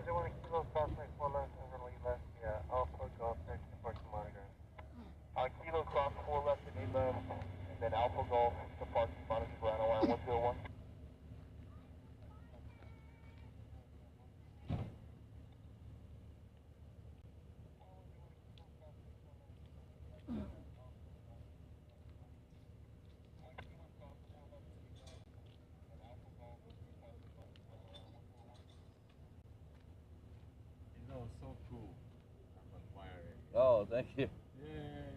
1 kilo, crossway 4 left, overly left, yeah, Alpha Golf, next departure monitoring. Kilo cross 4 left and 8 left, and then Alpha Golf, departure monitoring for line 101. That was so cool. I'm admiring. Oh, thank you. Yeah.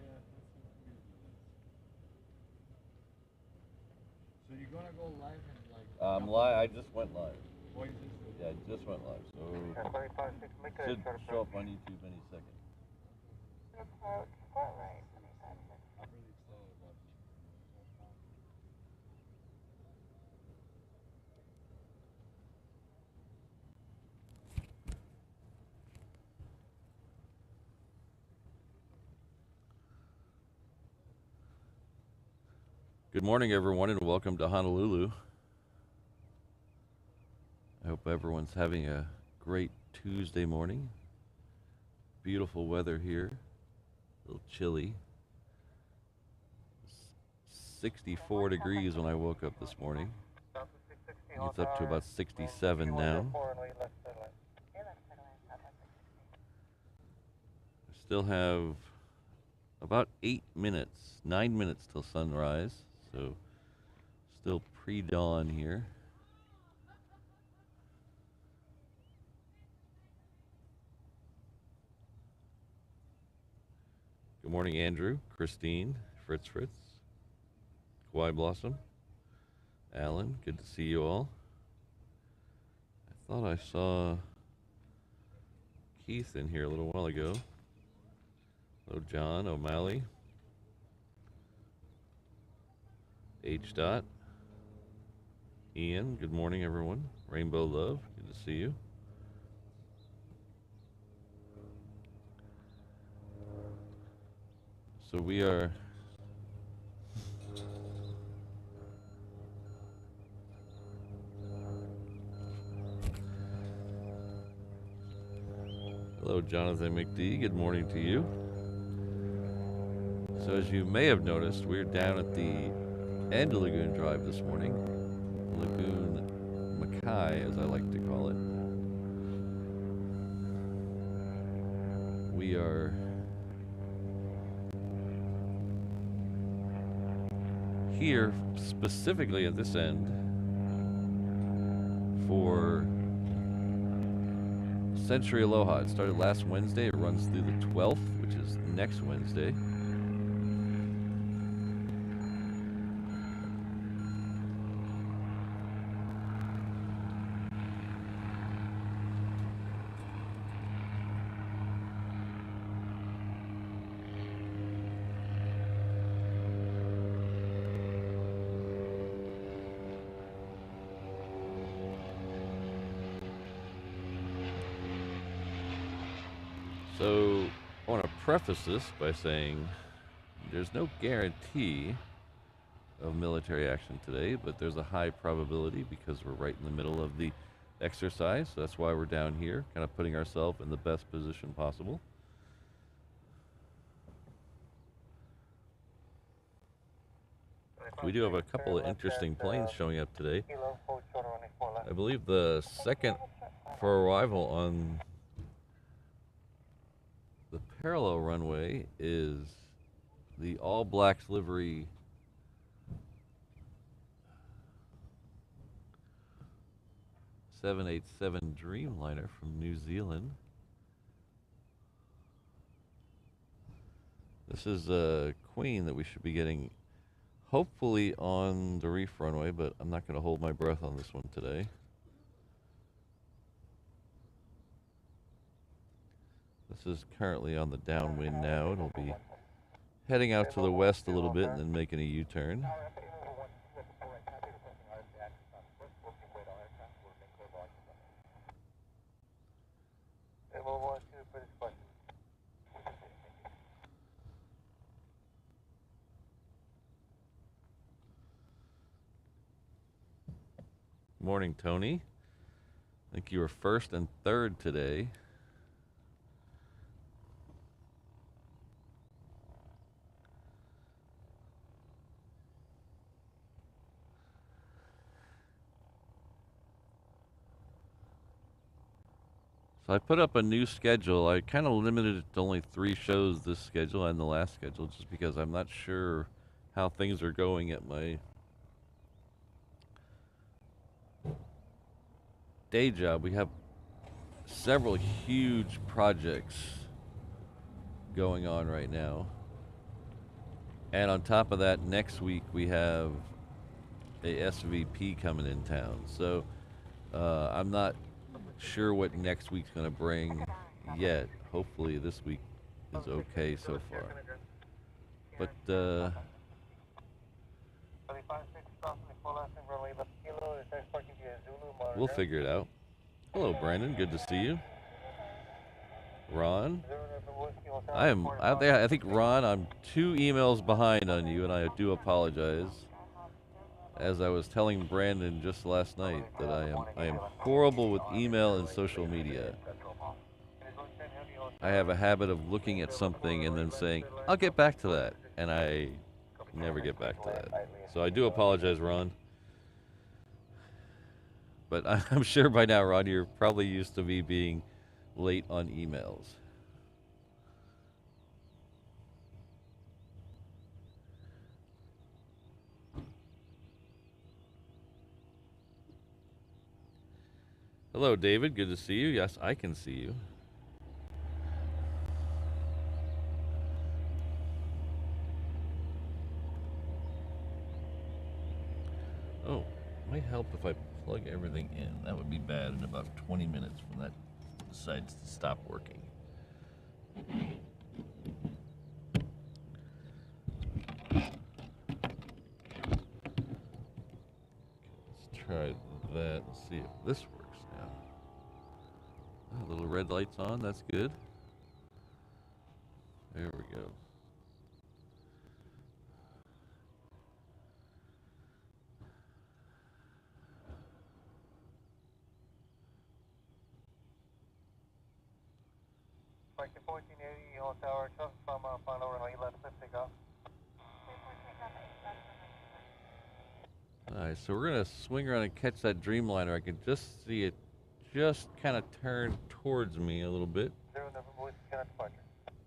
That's so crazy. So you're gonna go live and like. Live. I just went live. Oh, you just did? Yeah, I just went live. So Should should show up on YouTube any second. Approach, far right, 25 I'm really excited about it. Good morning, everyone, and welcome to Honolulu. I hope everyone's having a great Tuesday morning. Beautiful weather here. A little chilly. 64 degrees when I woke up this morning. It's up to about 67 now. I still have about 9 minutes till sunrise, so still pre-dawn here. Good morning, Andrew, Christine, Fritz, Kawhi Blossom, Alan, good to see you all. I thought I saw Keith in here a little while ago. Hello, John, O'Malley, H. Dot, Ian, good morning, everyone. Rainbow Love, good to see you. So we are hello, Jonathan McD, good morning to you. So as you may have noticed, we're down at the end of Lagoon Drive this morning. Lagoon Mackay, as I like to call it. We are here specifically at this end for Sentry Aloha. It started last Wednesday. It runs through the 12th, which is next Wednesday. So I want to preface this by saying there's no guarantee of military action today, but there's a high probability because we're right in the middle of the exercise. So that's why we're down here, kind of putting ourselves in the best position possible. We do have a couple of interesting planes showing up today. I believe the second for arrival on the parallel runway is the All Blacks livery .787 Dreamliner from New Zealand. This is a Queen that we should be getting hopefully on the reef runway, but I'm not going to hold my breath on this one today. This is currently on the downwind now. It'll be heading out to the west a little bit and then making a U-turn. Morning, Tony. I think you were first and third today. So I put up a new schedule. I kind of limited it to only 3 shows this schedule and the last schedule just because I'm not sure how things are going at my day job. We have several huge projects going on right now. And on top of that, next week we have a SVP coming in town. So I'm not sure what next week's going to bring yet. Hopefully this week is okay so far. But we'll figure it out. Hello, Brandon. Good to see you. Ron, I think Ron, I'm 2 emails behind on you, and I do apologize. As I was telling Brandon just last night that I am horrible with email and social media. I have a habit of looking at something and then saying, I'll get back to that, and I never get back to that. So I do apologize, Ron. But I'm sure by now, Ron, you're probably used to me being late on emails. Hello, David. Good to see you. Yes, I can see you. Oh, it might help if I plug everything in. That would be bad in about 20 minutes when that decides to stop working. Let's try that and see if this works now. Oh, little red lights on, that's good. There we go. Like the 1480 on tower, trust from final runway left, clear takeoff. Alright, so we're going to swing around and catch that Dreamliner. I can just see it just kind of turn towards me a little bit.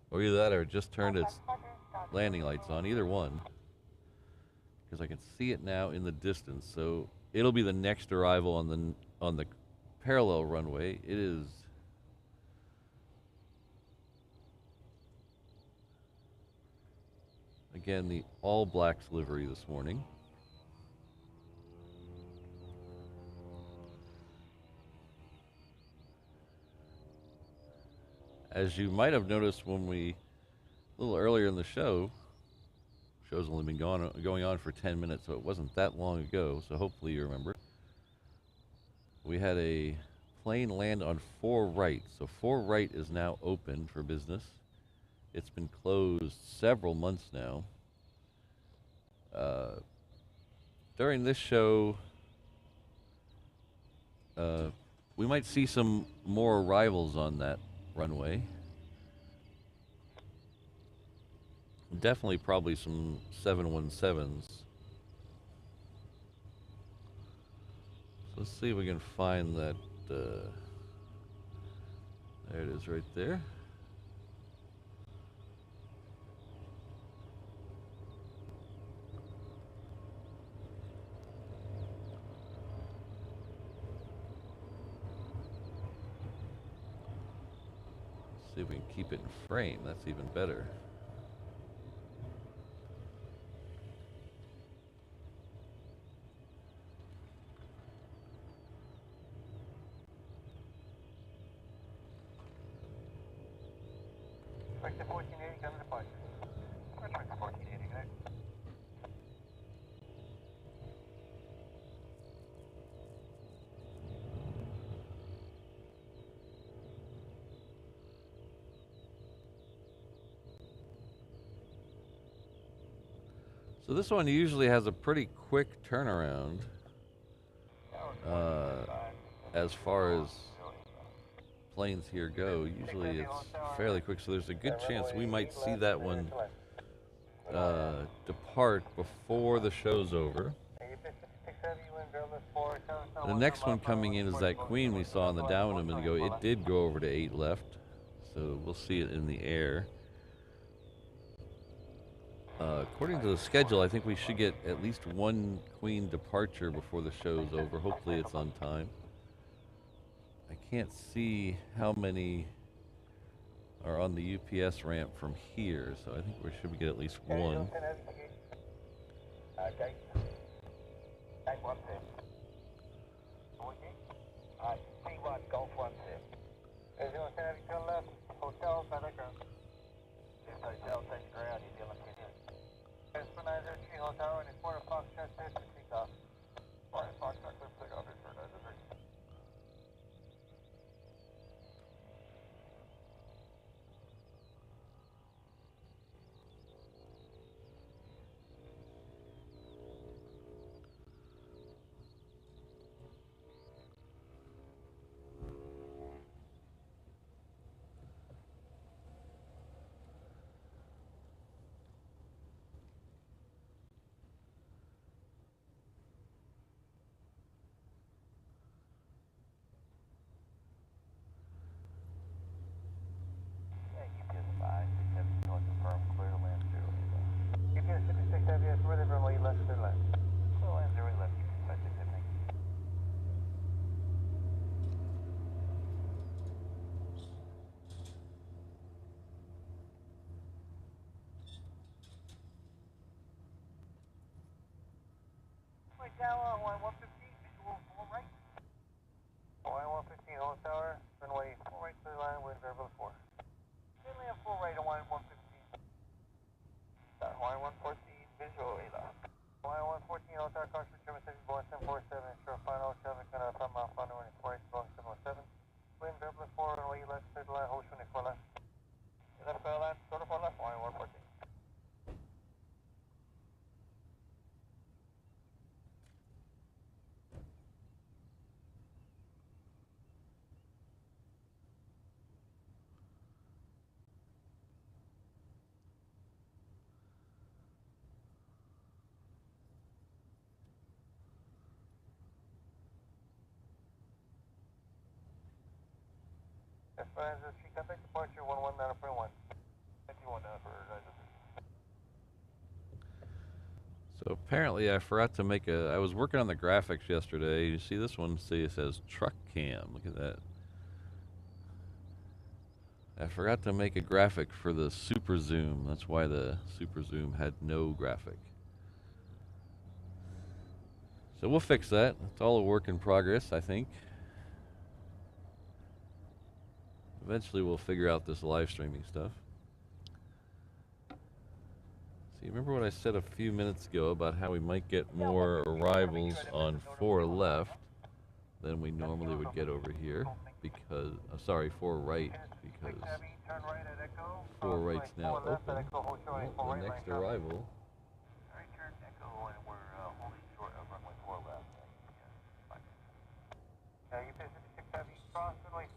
Or either that or it just turned its landing lights on, either one. Because I can see it now in the distance. So it'll be the next arrival on the parallel runway. It is again the all blacks livery this morning. As you might have noticed when a little earlier in the show's only been going on for 10 minutes, so it wasn't that long ago, so hopefully you remember. We had a plane land on 4 right, so 4 right is now open for business. It's been closed several months now. During this show, we might see some more arrivals on that runway. Definitely probably some 717s. So let's see if we can find that. There it is right there. See if we can keep it in frame. That's even better. Like the 1480 coming departure. Like the 1480, guys. So this one usually has a pretty quick turnaround. as far as planes here go, usually it's fairly quick, so there's a good chance we might see that one depart before the show's over. The next one coming in is that Queen we saw on the down a minute ago. It did go over to 8 left, so we'll see it in the air. According to the schedule, I think we should get at least one Queen departure before the show's over. Hopefully it's on time. I can't see how many are on the UPS ramp from here, so I think we should get at least one. Departure 119.1. So apparently I forgot to make I was working on the graphics yesterday. You see this one, see it says truck cam. Look at that. I forgot to make a graphic for the super zoom. That's why the super zoom had no graphic. So we'll fix that. It's all a work in progress, I think. Eventually we'll figure out this live streaming stuff. See, remember what I said a few minutes ago about how we might get more arrivals on 4 left than we normally would get over here because, sorry, 4 right, because 4 right's now open. Well, the next arrival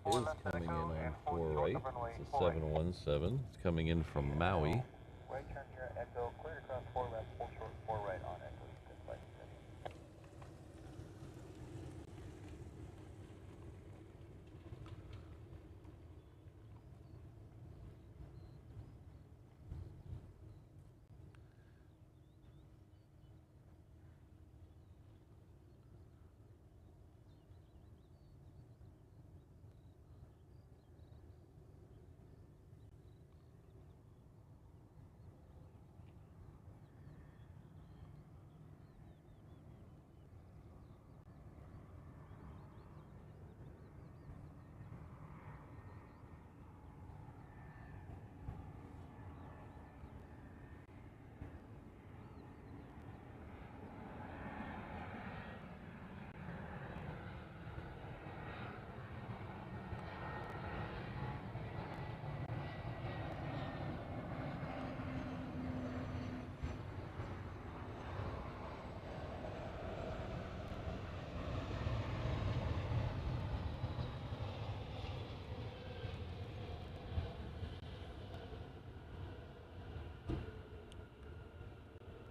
is coming in on 4 right. It's a 717. It's coming in from Maui. Right turn here, Echo, clear across 4 left, hold short, 4 right on Echo.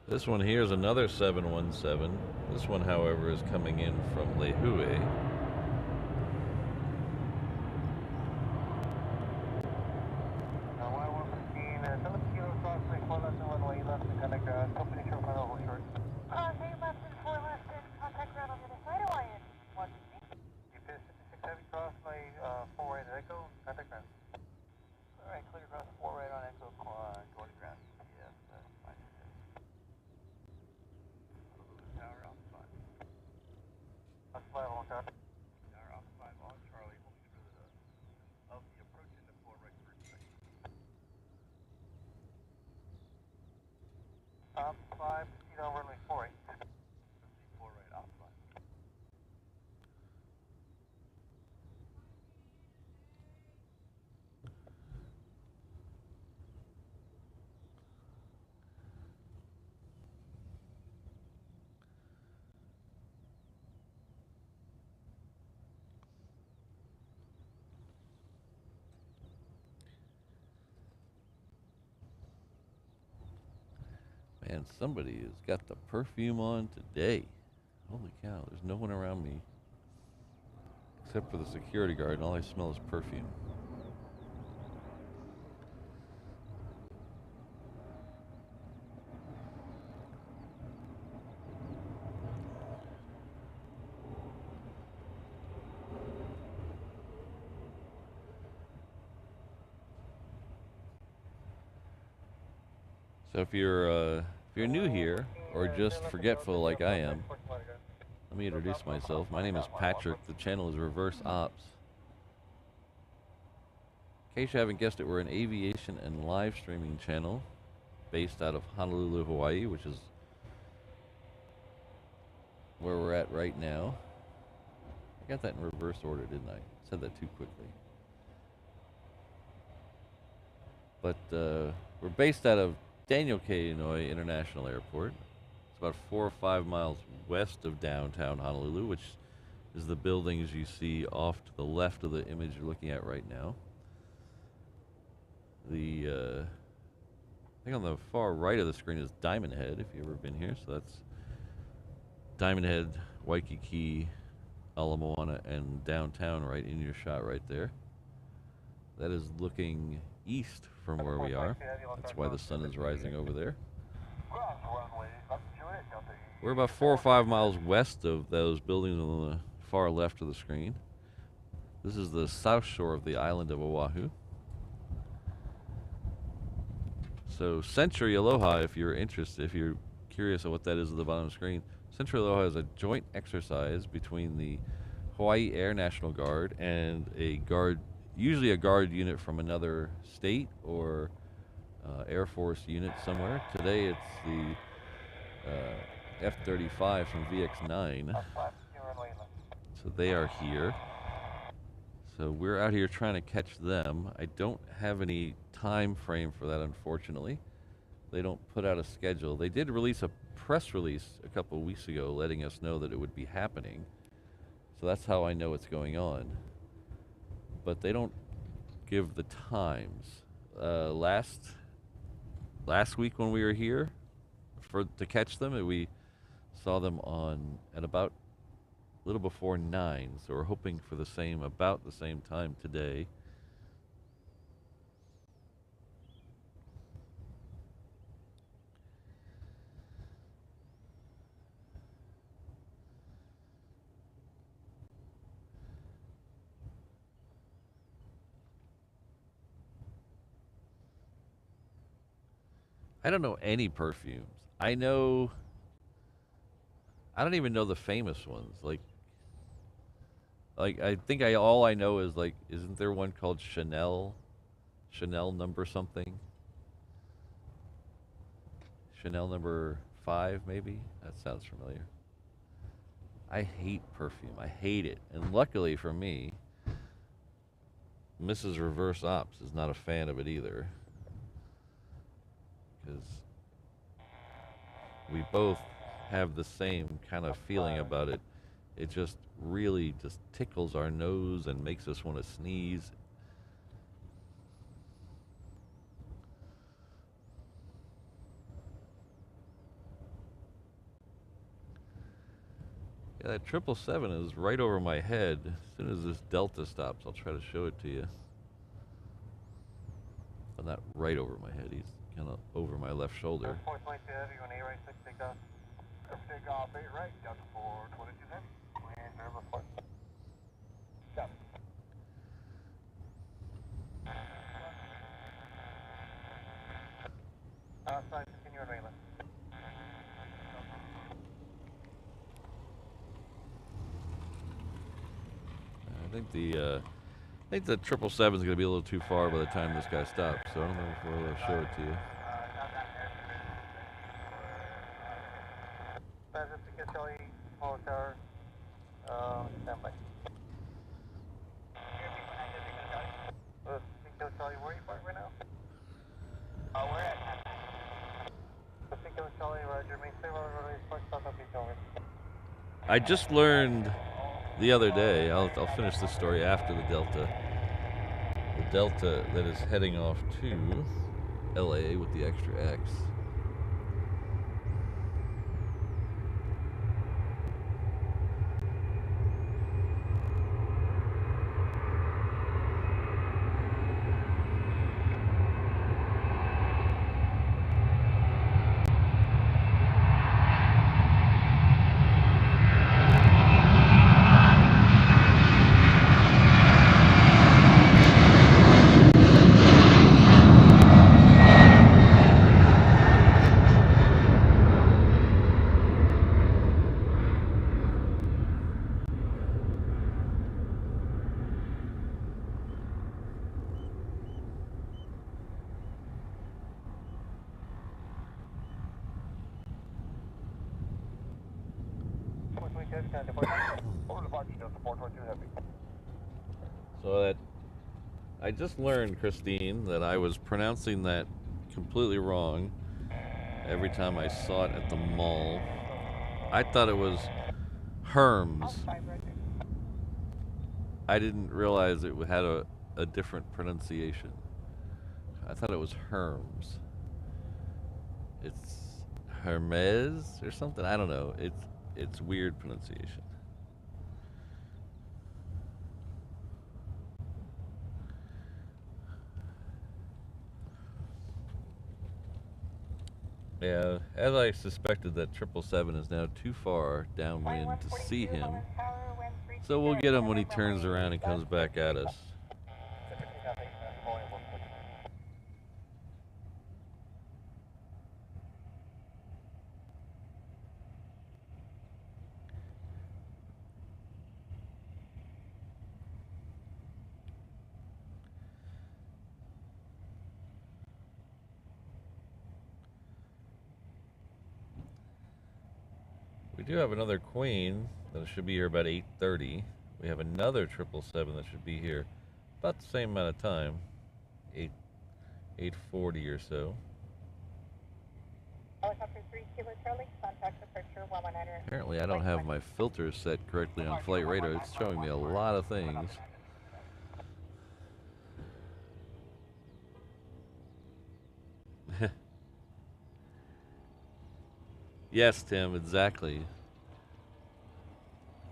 This one here is another 717. This one, however, is coming in from Lehue. Man, somebody has got the perfume on today. Holy cow, there's no one around me except for the security guard, and all I smell is perfume. So if you're new here or just forgetful like I am, let me introduce myself. My name is Patrick. The channel is Reverse Ops. In case you haven't guessed it, we're an aviation and live streaming channel based out of Honolulu, Hawaii, which is where we're at right now. I got that in reverse order, didn't I? Said that too quickly. But we're based out of Daniel K. Inouye International Airport. It's about 4 or 5 miles west of downtown Honolulu, which is the buildings you see off to the left of the image you're looking at right now. I think on the far right of the screen is Diamond Head, if you've ever been here. So that's Diamond Head, Waikiki, Ala Moana, and downtown right in your shot right there. That is looking east from where we are. That's why the sun is rising over there. We're about 4 or 5 miles west of those buildings on the far left of the screen. This is the south shore of the island of Oahu. So Sentry Aloha, if you're interested, if you're curious of what that is at the bottom of the screen, Sentry Aloha is a joint exercise between the Hawaii Air National Guard and a guard, usually a guard unit from another state or Air Force unit somewhere. Today it's the F35 from VX9. So they are here. So we're out here trying to catch them. I don't have any time frame for that, unfortunately. They don't put out a schedule. They did release a press release a couple of weeks ago letting us know that it would be happening. So that's how I know it's going on. But they don't give the times. Last week when we were here to catch them, we saw them on at about a little before 9, so we're hoping for about the same time today. I don't know any perfumes. I don't even know the famous ones. Like I think all I know is like, isn't there one called Chanel? Chanel number something? Chanel number 5 maybe? That sounds familiar. I hate perfume. I hate it. And luckily for me, Mrs. Reverse Ops is not a fan of it either. Because we both have the same kind of feeling about it. It just really just tickles our nose and makes us want to sneeze. Yeah, that 777 is right over my head. As soon as this Delta stops, I'll try to show it to you. Well, not right over my head. He's kind of over my left shoulder. 422 Heavy, on A right 6 takeoff. Takeoff, 8 right, Delta 422 Heavy. Land Airbus 4. Stop. Outside, continue on mainland. I think the 777 is going to be a little too far by the time this guy stops, so I don't know if we'll show it to you. Charlie, Polo Tower, stand by. Charlie, where are you parked right now? We're at Charlie, Roger. Make sure we're parked south of Beach over. I just learned the other day, I'll finish this story after the Delta. The Delta that is heading off to LA with the extra X. So that I just learned, Christine, that I was pronouncing that completely wrong every time I saw it at the mall. I thought it was Herms. I didn't realize it had a different pronunciation. I thought it was Herms. It's Hermes or something. I don't know. It's weird pronunciation. Yeah, as I suspected, that 777 is now too far downwind to see him. So we'll get him when he turns around and comes back at us. We do have another Queen that should be here about 8:30. We have another 777 that should be here about the same amount of time, 8:40 or so. Helicopter 3 Kilo Charlie, contact departure 119. Apparently I don't have my filters set correctly on flight radar. It's showing me a lot of things. Yes, Tim, exactly.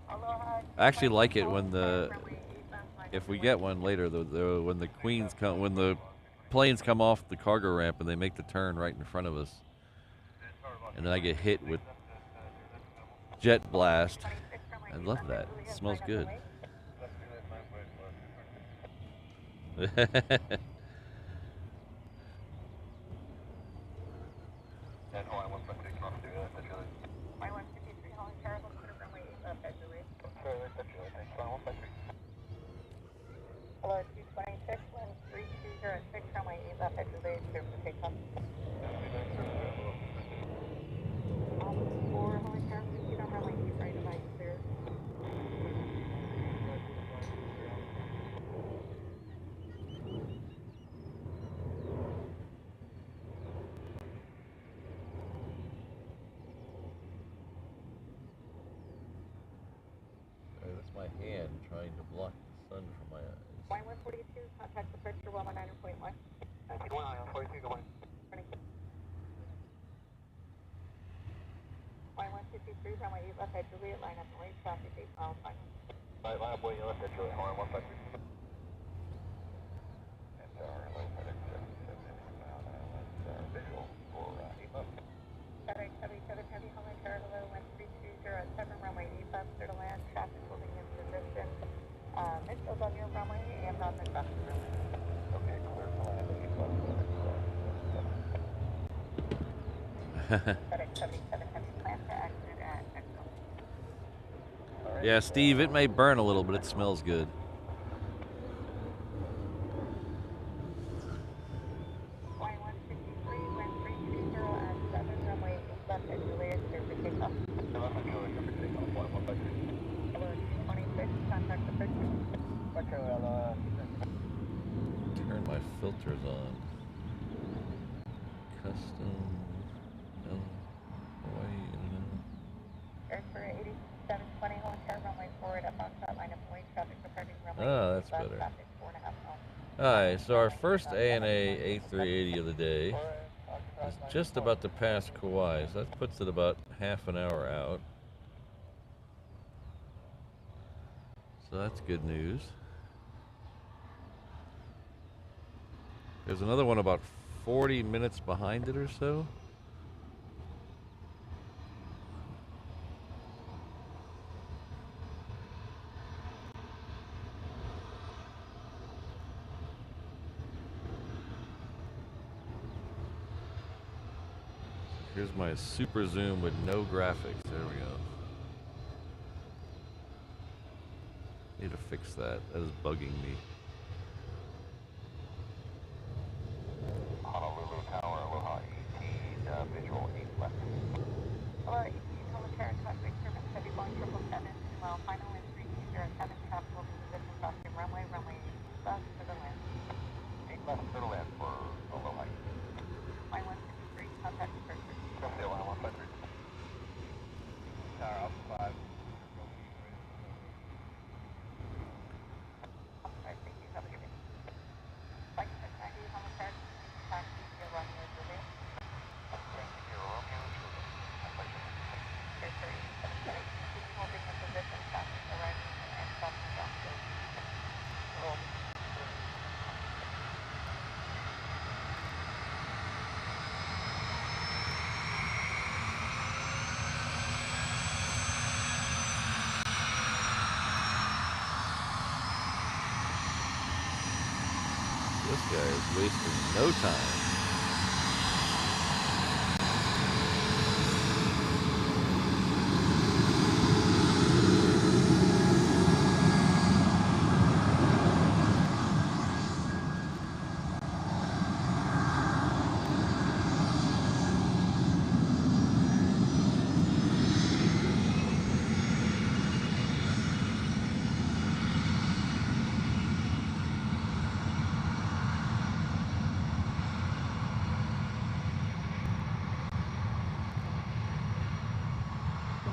Aloha. I actually like it when if we get one later, when the planes come off the cargo ramp and they make the turn right in front of us, and then I get hit with jet blast. I love that. It smells good. Hello, 226, wind 3206, runway 8 left, exit clear for takeoff. 4 helicopter, proceed on runway 8 right, right, clear. That's my hand trying to block the sun from my eyes. Line 142, contact departure 119.1. 42, go on. Flight 153, runway 8 left at Juliet, line up and wait, traffic 8 miles final. Line up wait left at Juliet, line 153. And our low FedEx 770 visual for 8 left. FedEx 77 Heavy, Homeland Honolulu, 13207, runway 8 left, clear to land, traffic holding in position. Missiles on your runway and on the traffic runway. Okay, clear to land, 8 left, FedEx 77 Heavy, plan to exit at Echo. Yeah, Steve, it may burn a little, but it smells good. Flight 153, wind 320 at 7, runway 8 left at Juliet, clear for takeoff. left at Juliet, clear for takeoff, line 153. Hello, 226, contact the bridge. Turn my filters on. Custom. No. Hawaii. Air for 8720, hold turn runway forward at Foxtrot, line up and wait, traffic departing runway. Oh, that's left, better. Traffic 4.5 miles. Alright, so our first ANA A380 of the day is just about to pass Kauai, so that puts it about half an hour out. So that's good news. There's another one about 40 minutes behind it or so. Here's my super zoom with no graphics. There we go. Need to fix that. That is bugging me. Honolulu Tower, Aloha 18, visual 8 left. Aloha 18, Military traffic service heavy Boeing 777, 2 mile final wind 3207, traffic will be position crossing runway 8 left for the land. 8 left for the land for Aloha. Line 153, contact the bridge. Okay, line 153. Tower Alpha 5. This guy is wasting no time.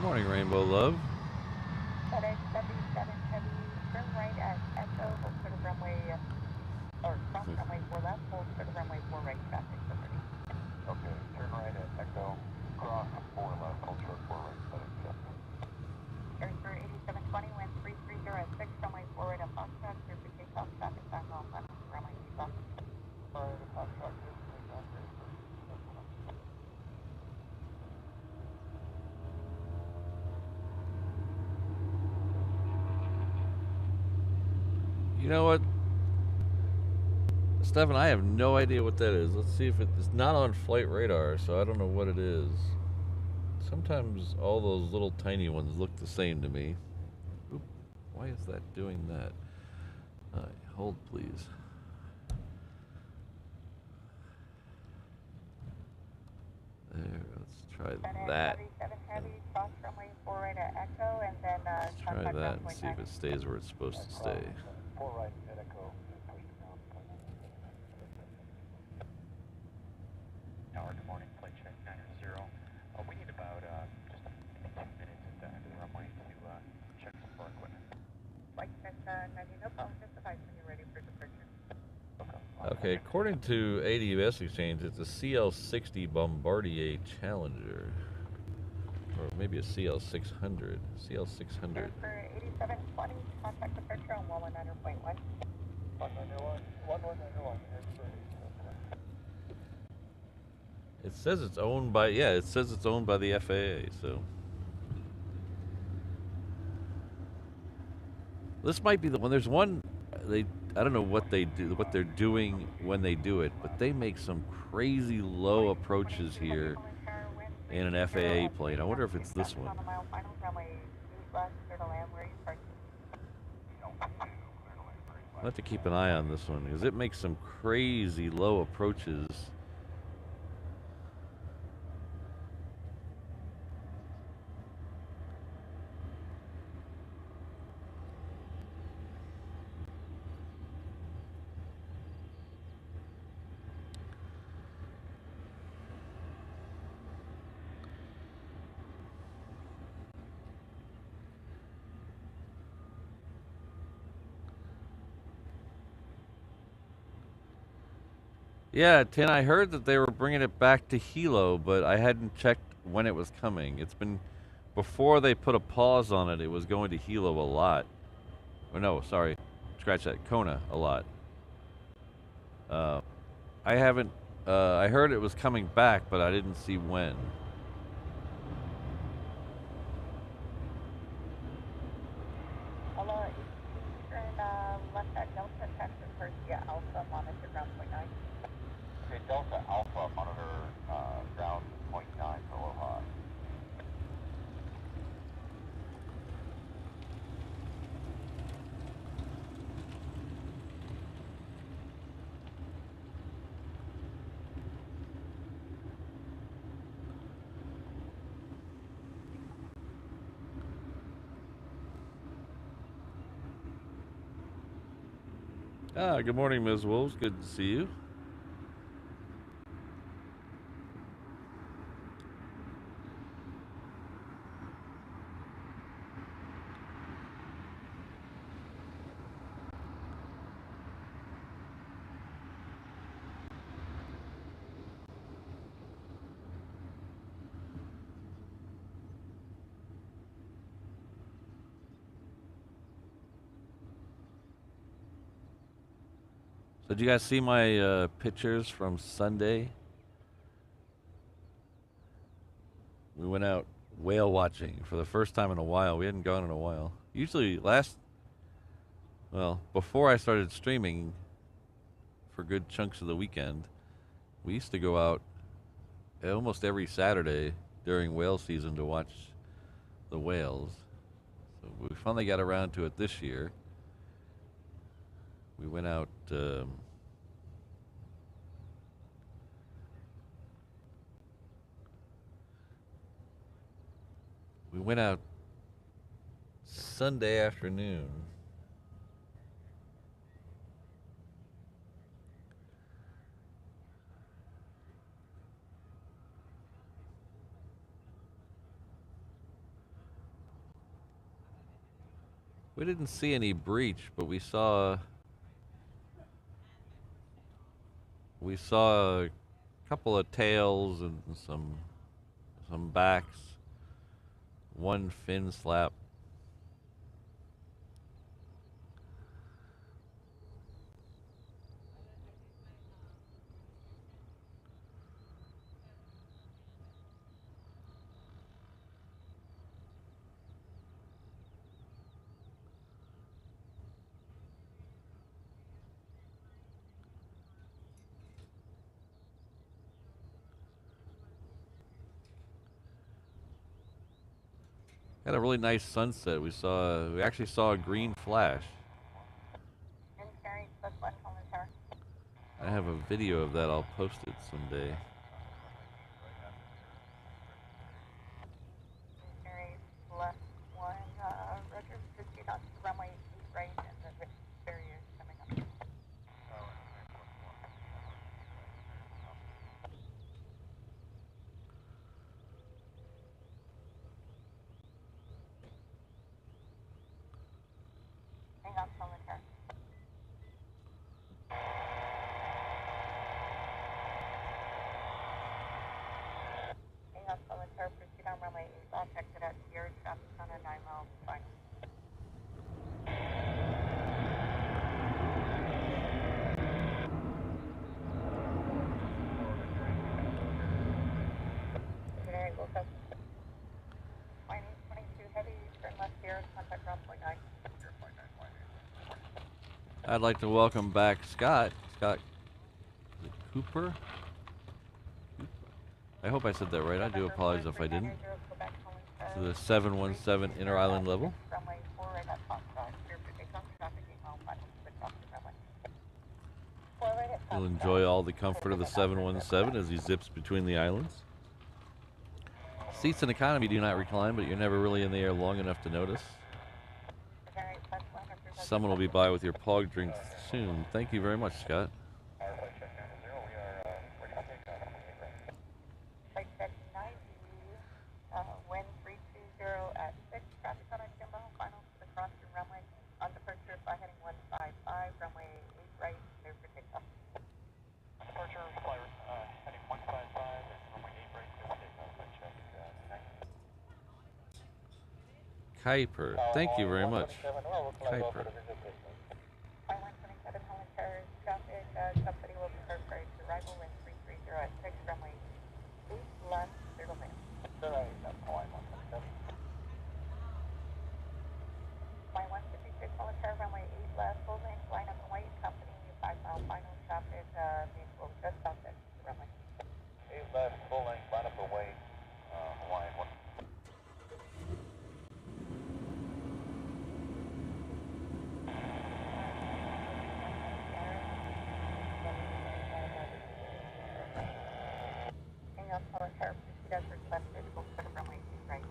Morning, Rainbow Love. FedEx 77 Heavy, turn right at Echo, hold for the runway, or cross runway 4 left, hold for the runway 4 right, traffic liberty. Okay, turn right at Echo, cross 4 left, hold short 4 right, FedEx 7. Air for 8720, wind 330 at 6, runway 4 right at Foxtrot, clear for takeoff, traffic 5 miles final, runway 8 left. Alright, the Foxtrot is takeoff, ready for You know what, Stefan, I have no idea what that is. Let's see if it's not on flight radar, so I don't know what it is. Sometimes all those little tiny ones look the same to me. Oop, why is that doing that? Hold, please. There, let's try that. Heavy, cross runway 4 right at Echo, and then Let's try that and see if it stays where it's supposed to stay. 4 right at Echo, push it down. Tower, good morning, flight check 900. We need about just 10 minutes at the end of the runway to check some of our equipment. Flight check 90, no problem, just advise when you're ready for departure. Okay, according to ADS Exchange, it's a CL-60 Bombardier Challenger. Or maybe a CL600. CL600. For 8720, contact departure on 119.1. 191, It says it's owned by, yeah, it says it's owned by the FAA, so. This might be the one. There's one, I don't know what they do, what they're doing when they do it, but they make some crazy low approaches here in an FAA plane. I wonder if it's this one. I'll have to keep an eye on this one because it makes some crazy low approaches. Yeah, Tin, I heard that they were bringing it back to Hilo, but I hadn't checked when it was coming. It's been, before they put a pause on it, it was going to Hilo a lot. Or no, sorry, scratch that, Kona a lot. I haven't, I heard it was coming back, but I didn't see when. Aloha, Eastern left at Delta, Texas, first via Alpha, monitor ground point 9. Okay, Delta Alpha, monitor ground point 9 for Aloha. Good morning, Ms. Wolves. Good to see you. So did you guys see my pictures from Sunday? We went out whale watching for the first time in a while. We hadn't gone in a while. Usually before I started streaming for good chunks of the weekend, we used to go out almost every Saturday during whale season to watch the whales. So we finally got around to it this year. We went out Sunday afternoon. We didn't see any breach, but we saw a couple of tails and some backs, one fin slap. Had a really nice sunset. We actually saw a green flash. I have a video of that. I'll post it someday. Left one, Roger, proceed on to runway 8 right, and then the barrier is coming up. Hang on, Solitaire. Mining 22 heavy, turn left here, contact ground point 9. I'd like to welcome back Scott. Scott is it Cooper? I hope I said that right. I do apologize if I didn't. To the 717 inter island level. He'll enjoy all the comfort of the 717 as he zips between the islands. Seats in economy do not recline, but you're never really in the air long enough to notice. Someone will be by with your pog drinks soon. Thank you very much, Scott. Flight check 90, wind 320 at 6, traffic on Akimbo, final to the cross-stream runway. On departure, fly heading 155, runway 8 right, clear for takeoff. Departure, fly heading 155, runway 8 right, clear for takeoff. Flight check 90. Kuiper. Thank you very much. Kuiper. Flight 127, Holland Terrace, traffic, company will prepare for arrival, wind 330 at 6, runway 8 left, clear to land. Flight 156, Holland Terrace, runway 8 left, full length, line up and wait, company, 5-mile final, traffic, will just stop at the runway. 8 left, full length, line up and wait, Hawaiian 1. Hang on, Holland Terrace, proceed as requested, go for the runway 8 right.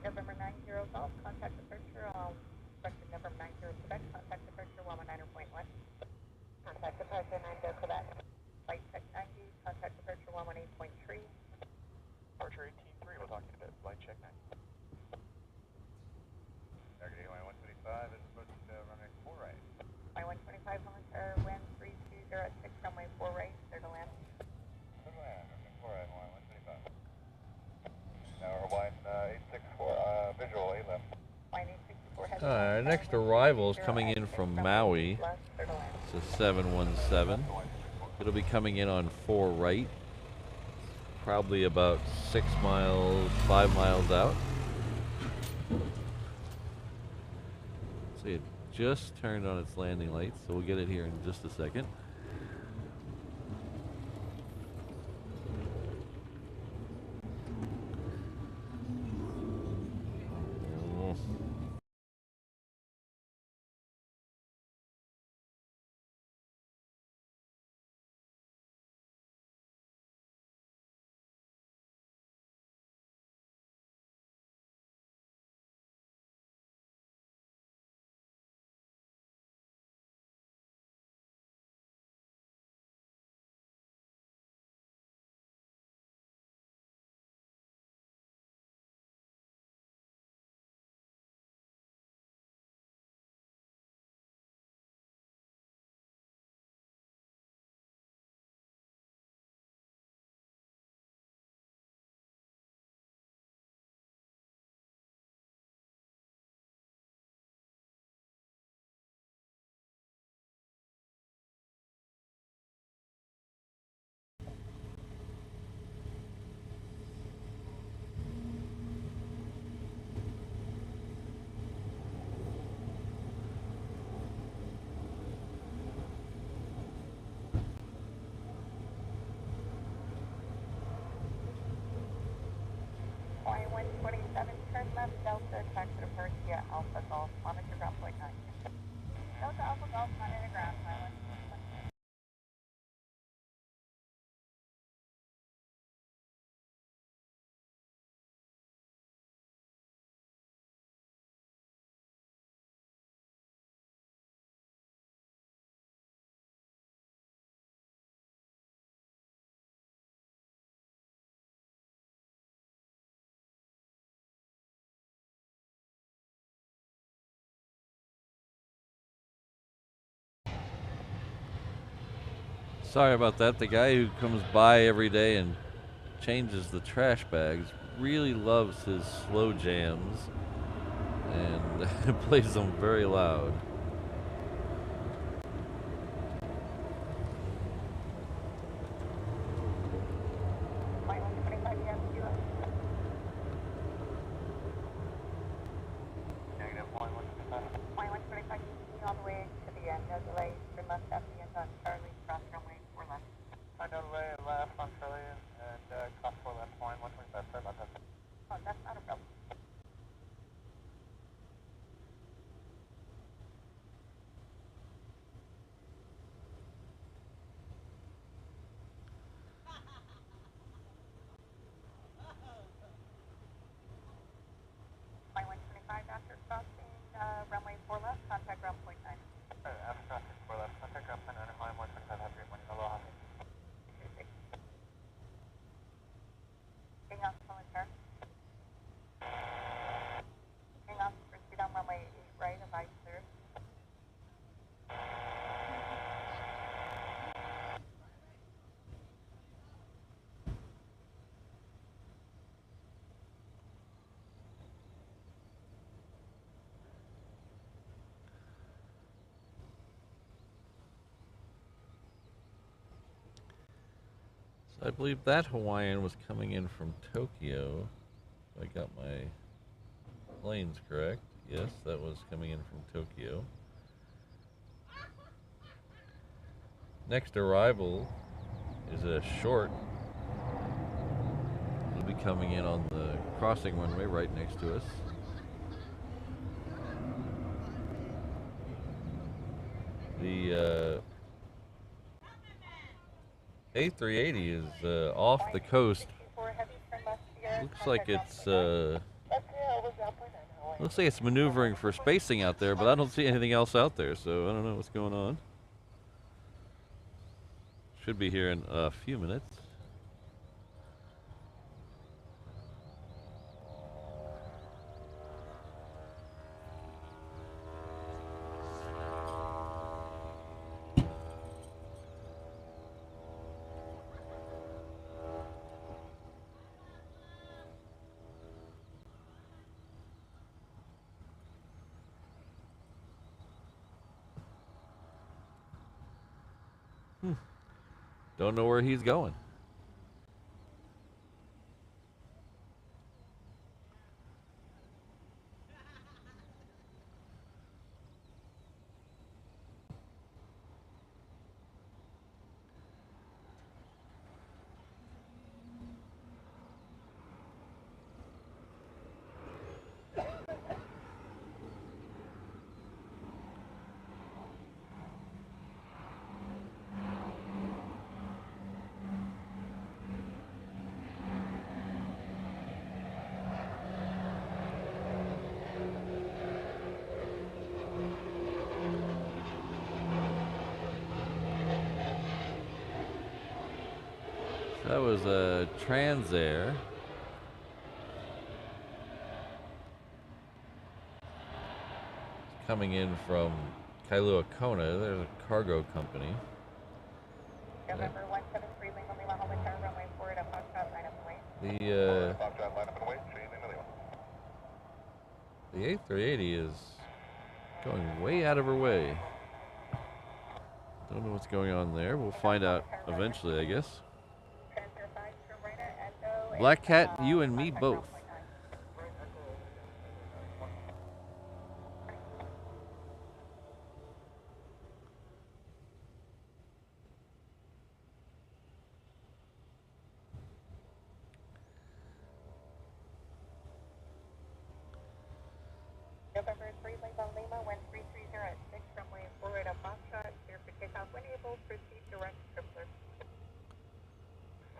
November 90 Golf, contact departure, requested November 90 Quebec, contact departure 119.1. Contact departure 90 Quebec. Flight check 90, contact departure 118.3. Departure 18-3, we'll talk to you in a bit. Flight check 90. Target line 125 is approaching runway 4 right. Flight 125, Holland Terrace, wind 320 at 6, runway 4 right, clear to land. Clear to land, runway 4 right, Hawaiian 125. Now Hawaiian 864, visual 8 left. Flight 864 heading. Our next arrival is coming in from Maui. Left, clear to land. It's a 717. It'll be coming in on 4 right. Probably about 6 miles, 5 miles out. So it just turned on its landing lights, so we'll get it here in just a second. Delta, taxi approach via Alpha Golf, monitor ground point 9. Delta Alpha Golf, monitor ground pilot. Sorry about that. The guy who comes by every day and changes the trash bags really loves his slow jams and plays them very loud. Flight 125, you have kilo. Negative, flying 125. Flight 125, continue all the way to the end, no delay. Turn left at the end on Charlie, cross runway 4 left. I know left on Charlie and cross 4 left, flying 125. Sorry about that. Oh, that's not a problem. Flight 125, after crossing runway 4 left, contact ground point 9. After crossing 4 left, contact ground point 9 and flying 125. Have a great morning. Aloha. Hang on, full turn. Hang on, proceed on runway 8 right, of ice clear. So I believe that Hawaiian was coming in from Tokyo. If I got my planes correct. Yes, that was coming in from Tokyo. Next arrival is a short. It'll be coming in on the crossing runway right next to us. The A380 is off the coast. Looks like it's maneuvering for spacing out there, but I don't see anything else out there, so I don't know what's going on. Should be here in a few minutes. Don't know where he's going. That was a Transair. Coming in from Kailua Kona. There's a cargo company. November 173, Lima Lima, home return, runway 4 at Foxtrot, line up and wait. The A380 is going way out of her way. Don't know what's going on there. We'll find out eventually, I guess. Black Cat, you and me both. November 3 Lima Lima, wind 330 at 6, runway 48 at Foxtrot, clear for takeoff when able, proceed direct tripler.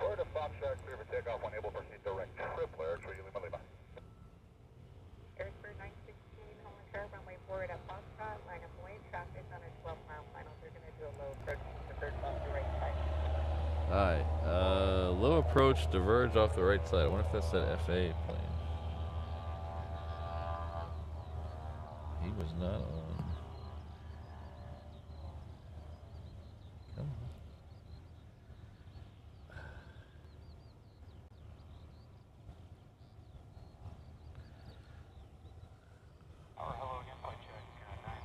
Florida Foxtrot, clear for takeoff when able, proceed direct tripler, Tree Lima Lima. Airbus 916, Honu runway 48 at Foxtrot, line up away, traffic on a 12-mile final. They're going to do a low approach to the third off the right side. Alright, low approach, diverge off the right side. I wonder if that's that FA plane. He was not on. Come on. Hello again, flight check 90.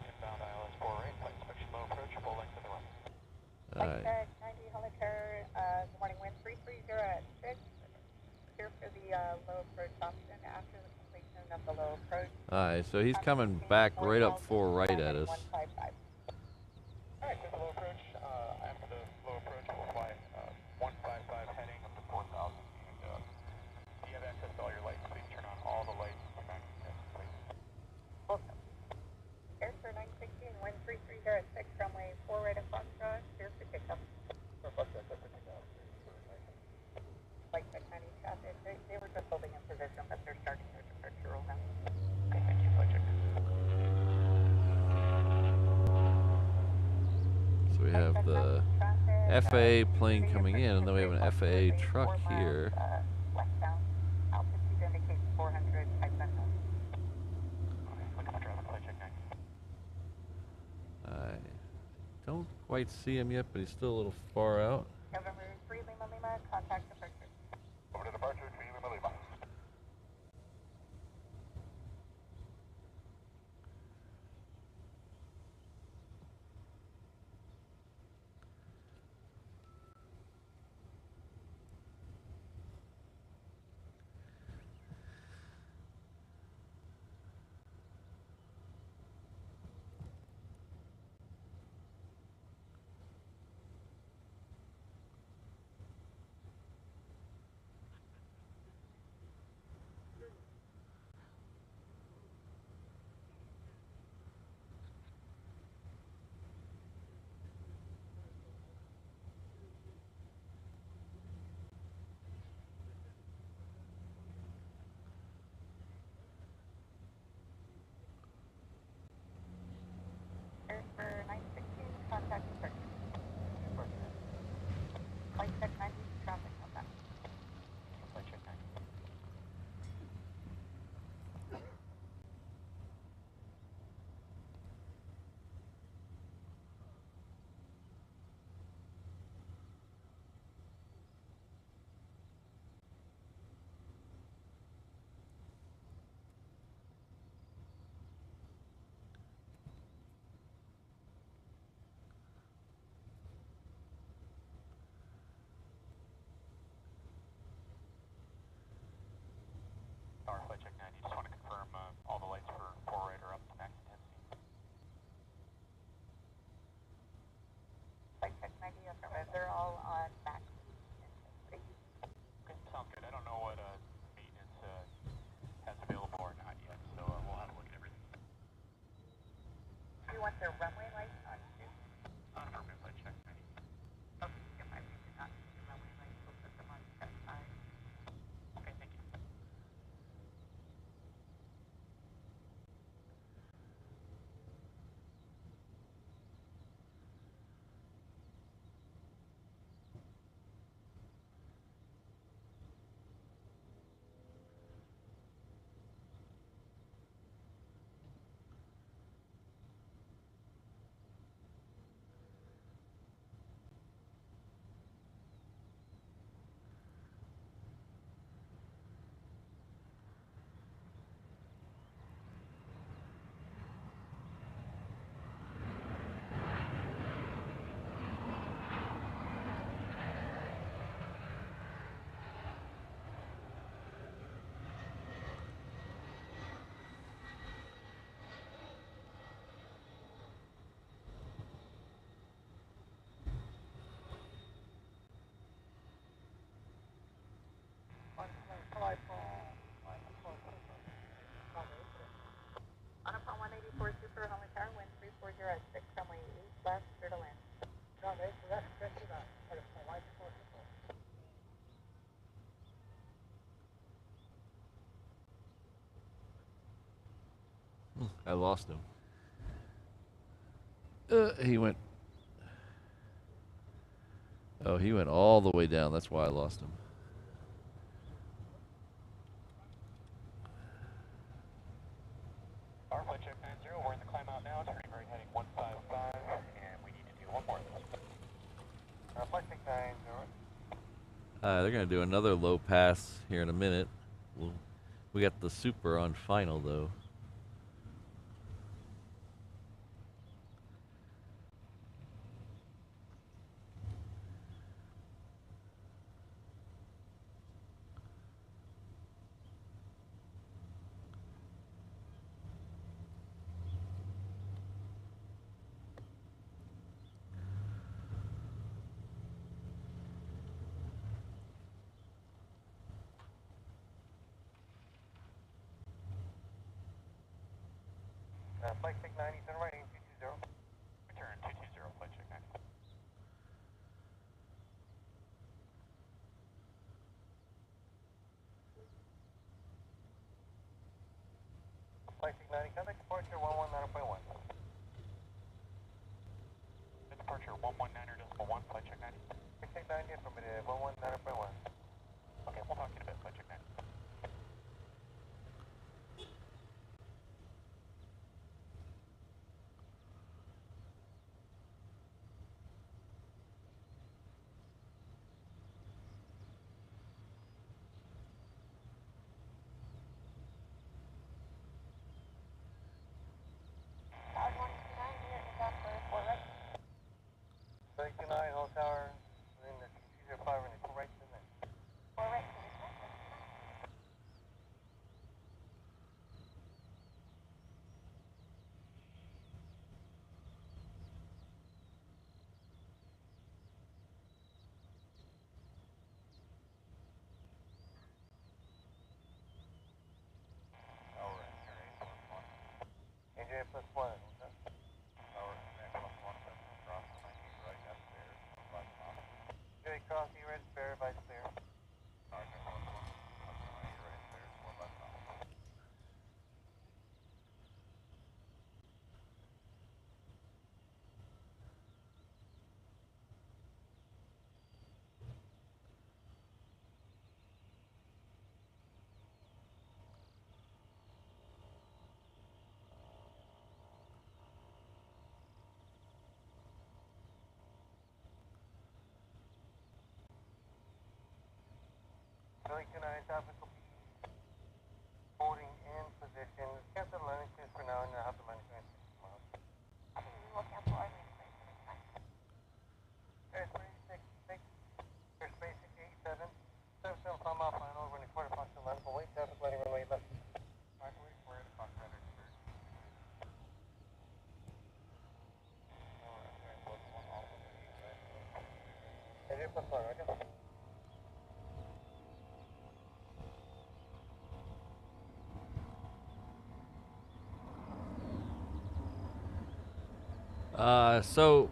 Inbound ILS 48, flight inspection low approach, full length of the run. Alright. Flight check 90, Helicar, good morning, wind 330 at 6. Clear for the low approach option after the completion of the low approach. Alright, so he's coming back right up for right at us. 155. Alright, so the low approach, after the low approach, we'll fly 155 heading up to 4,000. And if you have access to all your lights, please turn on all the lights. Welcome. Airbus 916, wind 330 at 6, runway 4 right at Foxtrot, clear for takeoff. Flight check 90 traffic, they were just holding in position, but they're starting their departure roll now. Okay, thank you, flight check. So we have the FAA plane coming in, and then we have an FAA truck here. Westbound, altitude indicates 400, type unknown. Okay, look at my traffic, flight check 90. I don't quite see him yet, but he's still a little far out. November 3 Lima Lima, contact departure. Over to departure, Tree Lima Lima. Airbus 916, contact departure. Flight check 90, traffic contact. Flight check 90. Flight check 90, just want to confirm all the lights for 4 right are up to max intensity. Flight check 90, affirmative. They're all on max intensity. Okay, sounds good. I don't know what maintenance has available or not yet, so we'll have a look at everything. Do you want their runway lights on too? Affirmative, flight check 90. Okay, if I do not see the runway lights, we'll put them on test side. Okay, thank you. I lost him. He went. Oh, he went all the way down. That's why I lost him. Our flight check 90, we're in the climb out now, turning right heading 155, and we need to do one more. Flight check 90. They're going to do another low pass here in a minute. We got the Super on final, though. Flight check 90, turn right, 220. Return 220, flight check 90. Flight check 90, contact departure 119.1. Departure 119.1, flight check 90. Flight check 90, affirmative, 119.1. Okay, we'll talk to you in a bit, flight check 90. Flight 29, Hall Tower, in the 205, and the right to the next. Engineer plus one, okay? J cross, you ready, spare, vice clear. Flight 29, topical P. Holding in position. Cancel landing clears for now, and you'll have to land 26 miles. We will cancel our landing clears for next time. Airspace 66, airspace 687, 775 mile final, running quarter function left, await traffic letting runway left. Alright, we're in the cockpit. Engineer plus one, okay? So,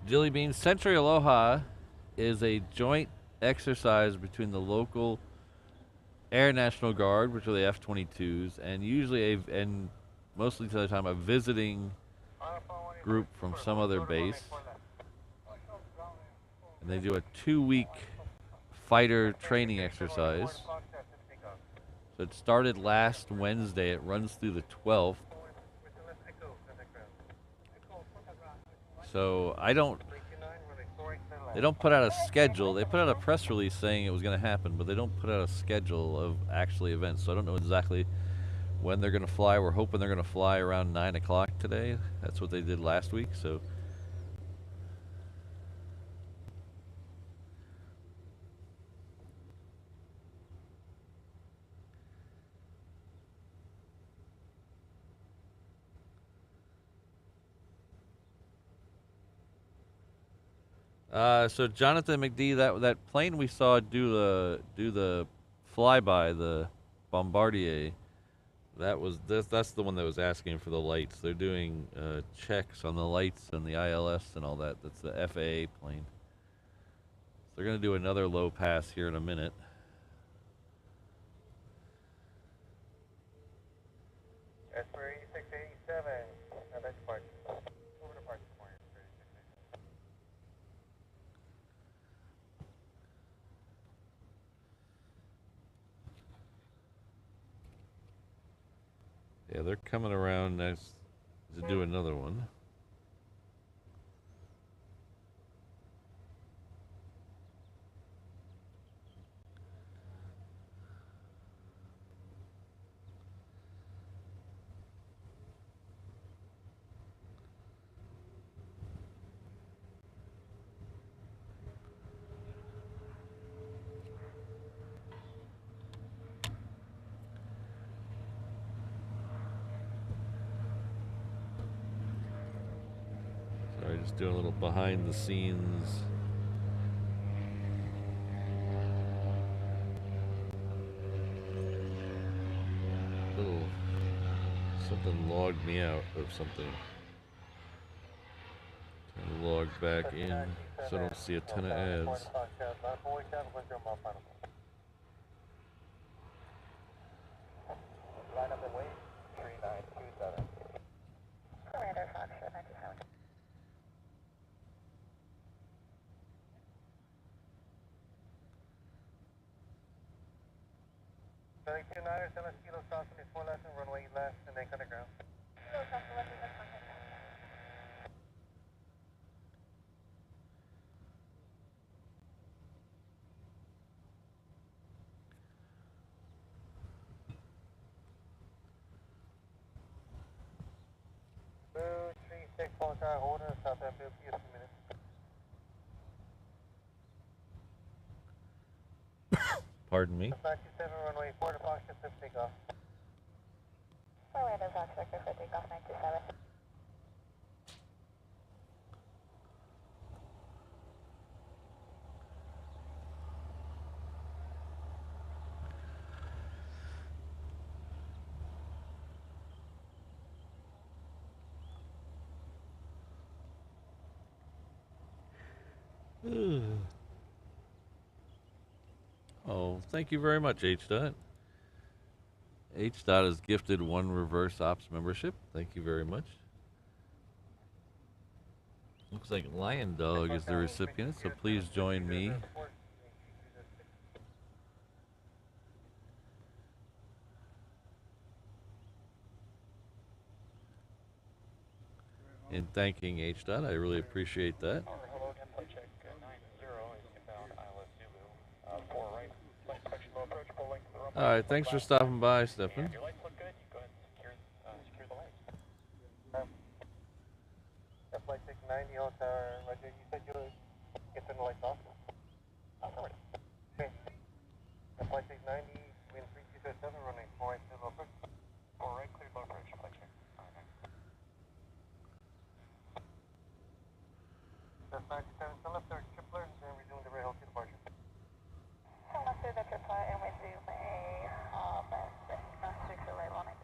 Jilly Bean, Sentry Aloha is a joint exercise between the local Air National Guard, which are the F22s, and usually and mostly of the time a visiting group from some other base. And they do a 2-week fighter training exercise. So it started last Wednesday. It runs through the 12th. So they don't put out a schedule. They put out a press release saying it was going to happen, but they don't put out a schedule of actually events. So I don't know exactly when they're going to fly. We're hoping they're going to fly around 9 o'clock today. That's what they did last week. So so Jonathan McD, that plane we saw do the flyby, the Bombardier, that's the one that was asking for the lights. They're doing checks on the lights and the ILS and all that. That's the FAA plane. So they're gonna do another low pass here in a minute. S486 Yeah, they're coming around next to do another one. Sorry, just doing a little behind the scenes. Little something logged me out of something. Trying to log back in so I don't see a ton of ads. Line up and wait, 3927. Commander Fox 97. 32 Niners, 7 Kilo South 24 left and runway left and then cut ground. Kilo South 11, that's contact. Blue 36 Hotel Holder, South End, Blue, a few minutes. Pardon me? 527 runway 4 to Fox, just take off. Orlando Fox Victor for takeoff 927. Oh, thank you very much, H-Dot. H-Dot has gifted 1 reverse ops membership. Thank you very much. Looks like Lion Dog is the recipient, so please join me in thanking H-Dot. I really appreciate that. Hello, flight check 90 is inbound ILS Zulu. 4 right, flight inspection low approach, full length of the runway. Alright, thanks for stopping by, Stefan. If your lights look good, you go ahead and secure the lights. Flight check 90 Hotel, Roger, you said you were getting the lights off? Oh, sorry. Okay. Flight check 90, wind 3207, running 4 right to low approach. 4 right, clear low approach, flight check. That's 97, still left there, tripler, then resume the rail to departure. So let's do the triplet and we do a 6 right on it.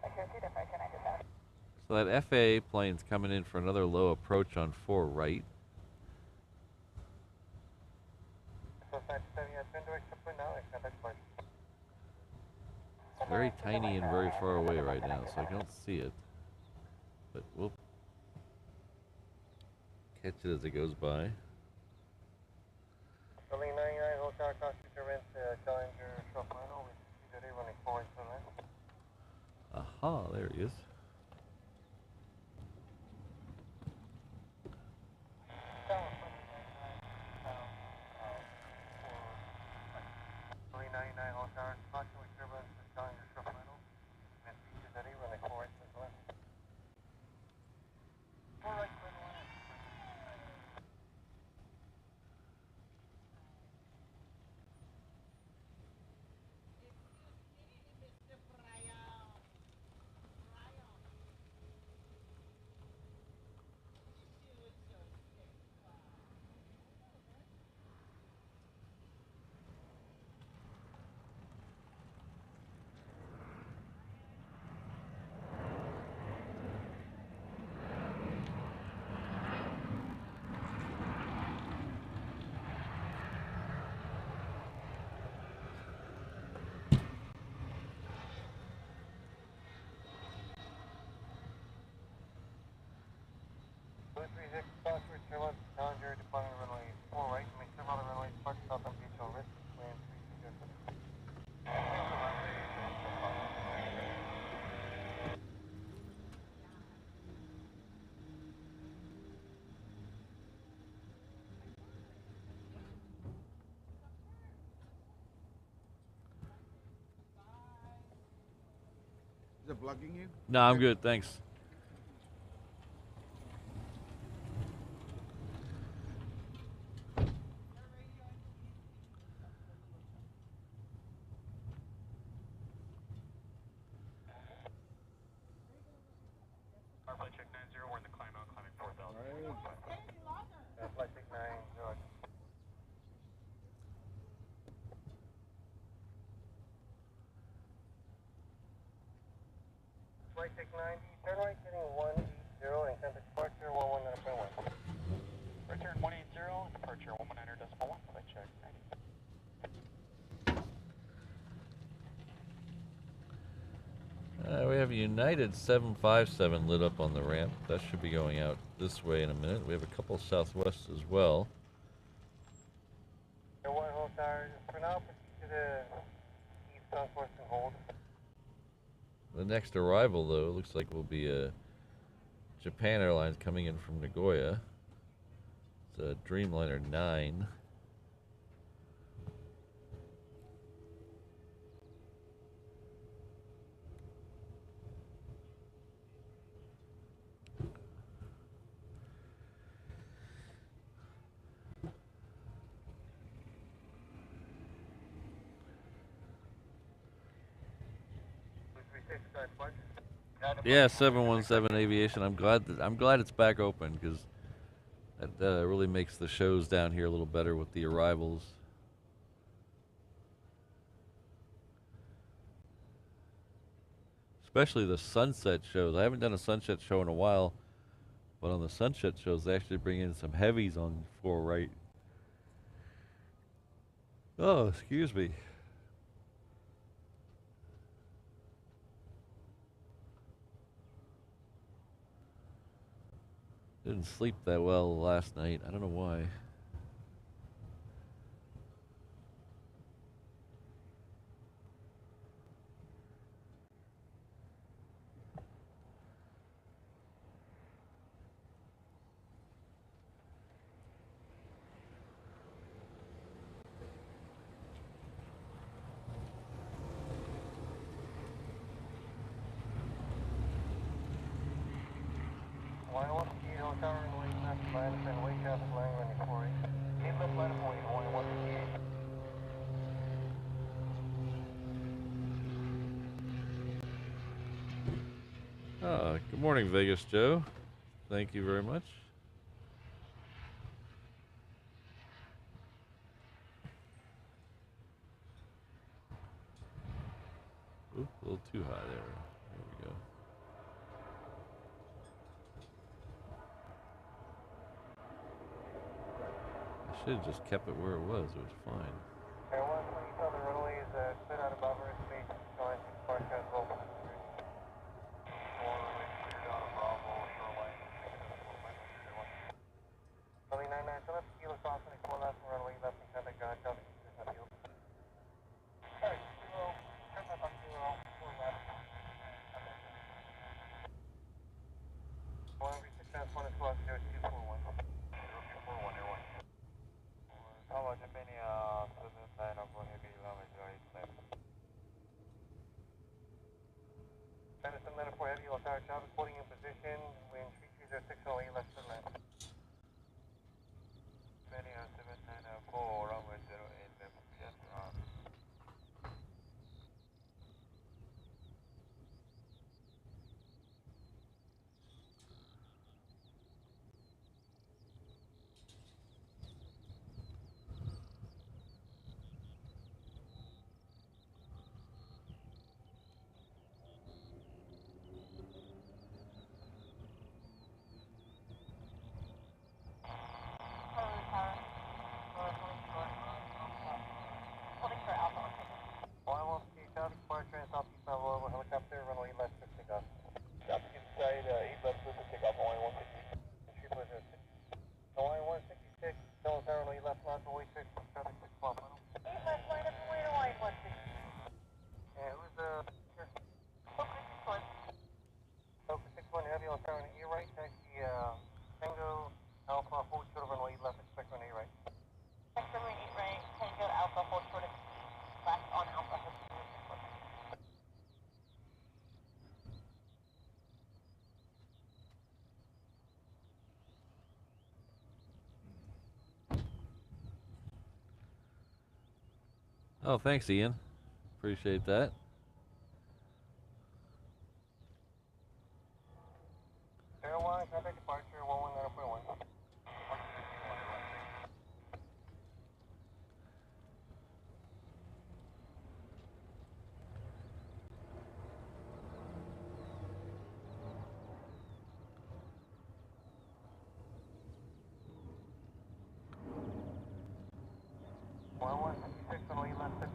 Security departure 97. So that FAA plane's coming in for another low approach on 4 right. So 97, yeah, turn direct tripler now, and contact departure. It's very tiny and very far away right now, so I don't see it. But we'll catch it as it goes by. Building 99, Hotel Constitutor Rent, Challenger, Shop Final, with today running 4 right to the left. Aha, there he is. Building 99, Hotel Constitutor Rent, Challenger, Shop Final, with today running 4 right to the left. 4 right to the left. bother plugging you? No, I'm good, thanks. Flight check 90, we're in the climb out, climbing 4,000. Right. Flight check 90. Flight check 90, turn right heading 180 and send departure 119.1. Return 180, departure 119.1, flight check 90. We have a United 757 lit up on the ramp. That should be going out this way in a minute. We have a couple Southwest as well. One hold tower, for now, proceed to the east southwest and hold. The next arrival, though, looks like will be a Japan Airlines coming in from Nagoya. It's a Dreamliner 9. Yeah, 717 Aviation. I'm glad it's back open because that really makes the shows down here a little better with the arrivals. Especially the sunset shows. I haven't done a sunset show in a while, but on the sunset shows they actually bring in some heavies on 4 right. Oh, excuse me. Didn't sleep that well last night. I don't know why. Good morning, Vegas Joe. Thank you very much. Oop, a little too high there. There we go. I should have just kept it where it was. It was fine. Airline, please tell the runway is cleared out of Bravo space, going to departure as well. Runway 99, so let's kilo cross and go left from runway left and contact ground traffic. Alright, 0, turn left on 0, 4 left. One reach transponder squad 0241. 0241, airline. How much if any 79 of heavy runway 08 left. Madison Letter 4 heavy, all tower traffic holding in position, wind 330 left to left. 794, runway 08 left, yes, Oh, thanks, Ian. Appreciate that. Airline, contact departure 119.1.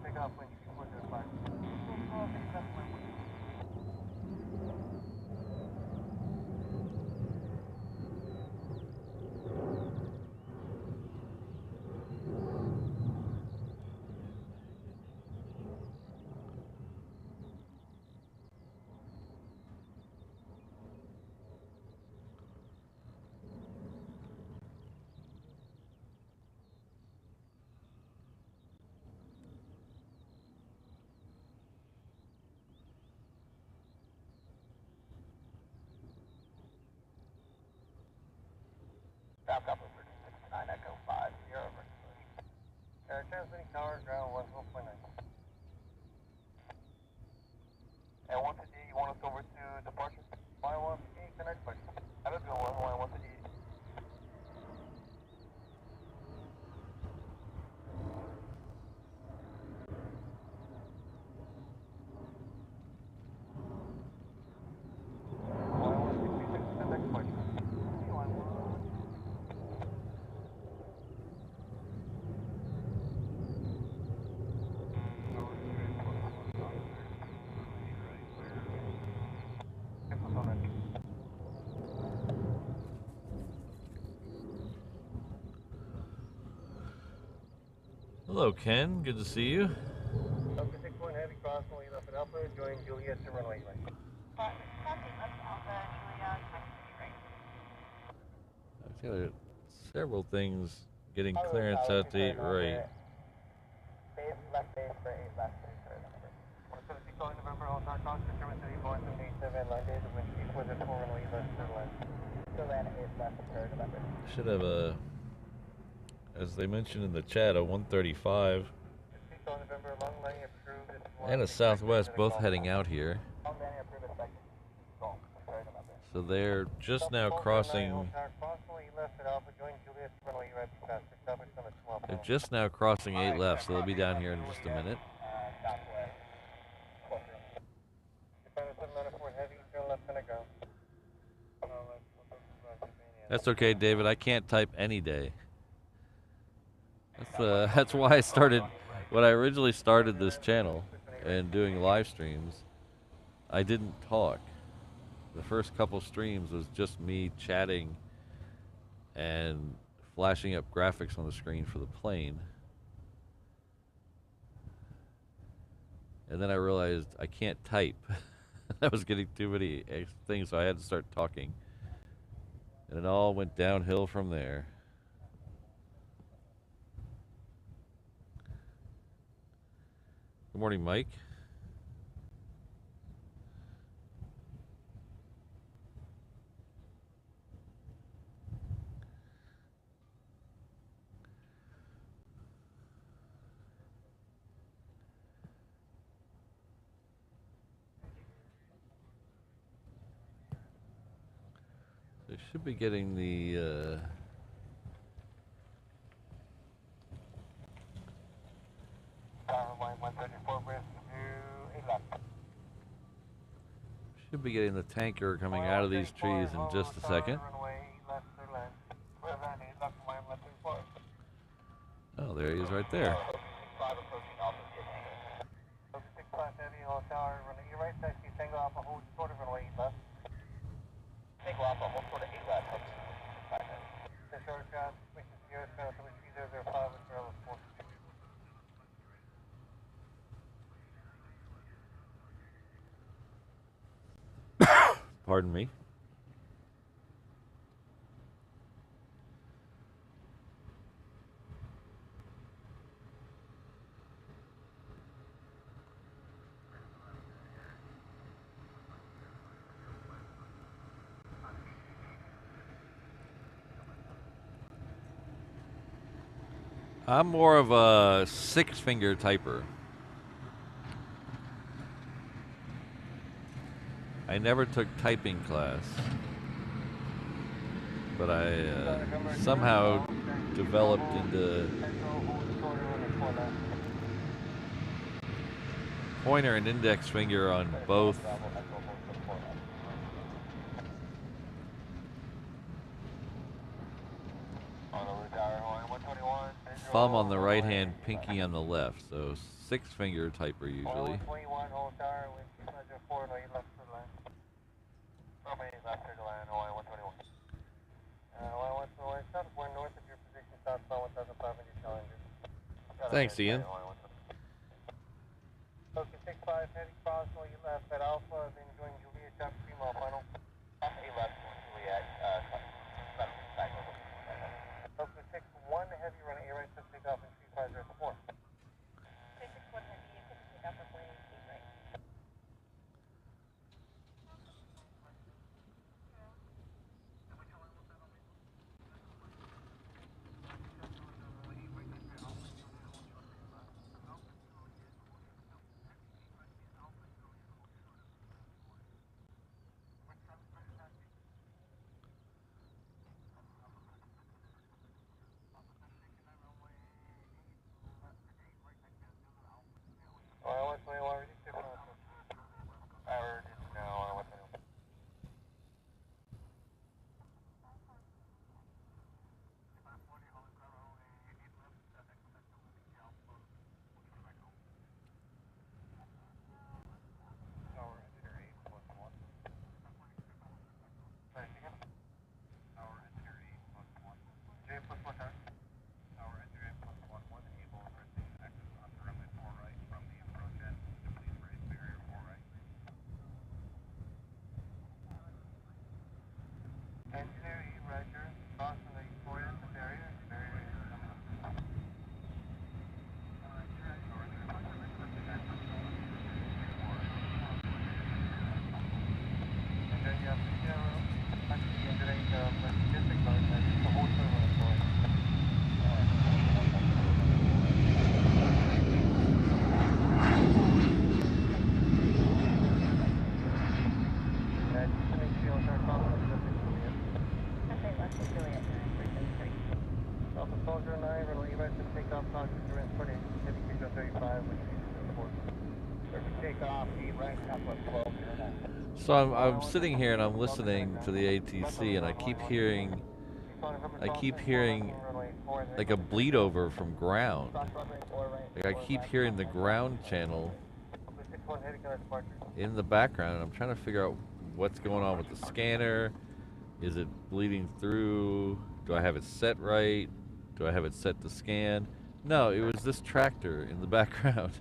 Pick up when you put your flag. Stop copper for 69 Echo 5, 0 transmitting tower, ground 1.9. And 1 to D, you want us over to departure? Y1, the next place. I don't know why 1 to D. Hello, Ken. Good to see you. Delta 61 Heavy Cross, will lead up at Alpha, join Juliet to runway right. Crossing up to Alpha, Julia, right. I've got several things getting clearance out to 8 right. Base, left base for 8 left, base for number. 176 calling November, Hotel Cox, determined to be born from 87, line days of when she was at 4 runway left to left. Still at 8 left for November. Should have a, as they mentioned in the chat, a 135 and a Southwest both heading out here. So they're just now crossing. They're just now crossing 8 left, so they'll be down here in just a minute. That's okay, David. I can't type any day. That's why I started, when I originally started this channel and doing live streams, I didn't talk. The first couple streams was just me chatting and flashing up graphics on the screen for the plane. And then I realized I can't type. I was getting too many things, so I had to start talking. And it all went downhill from there. Good morning, Mike. They should be getting the should be getting the tanker coming out of these trees in just a second. Oh, there he is right there. Pardon me. I'm more of a 6-finger typer. I never took typing class, but I somehow developed into pointer and index finger on both. Thumb on the right hand, pinky on the left, so 6-finger typer usually. Thanks, Ian. Okay, 65, heading cross, no, you left at Alpha, then join Juliet, Chapter 3 mile final. Left, Juliet, okay, 61, heavy, run A right, to take off in 3504. 61 heavy, you can pick up a plane, right? So I'm sitting here and I'm listening to the ATC, and I keep hearing like a bleed over from ground. Like I keep hearing the ground channel in the background, and I'm trying to figure out what's going on with the scanner. Is it bleeding through? Do I have it set right? Do I have it set to scan? No, it was this tractor in the background.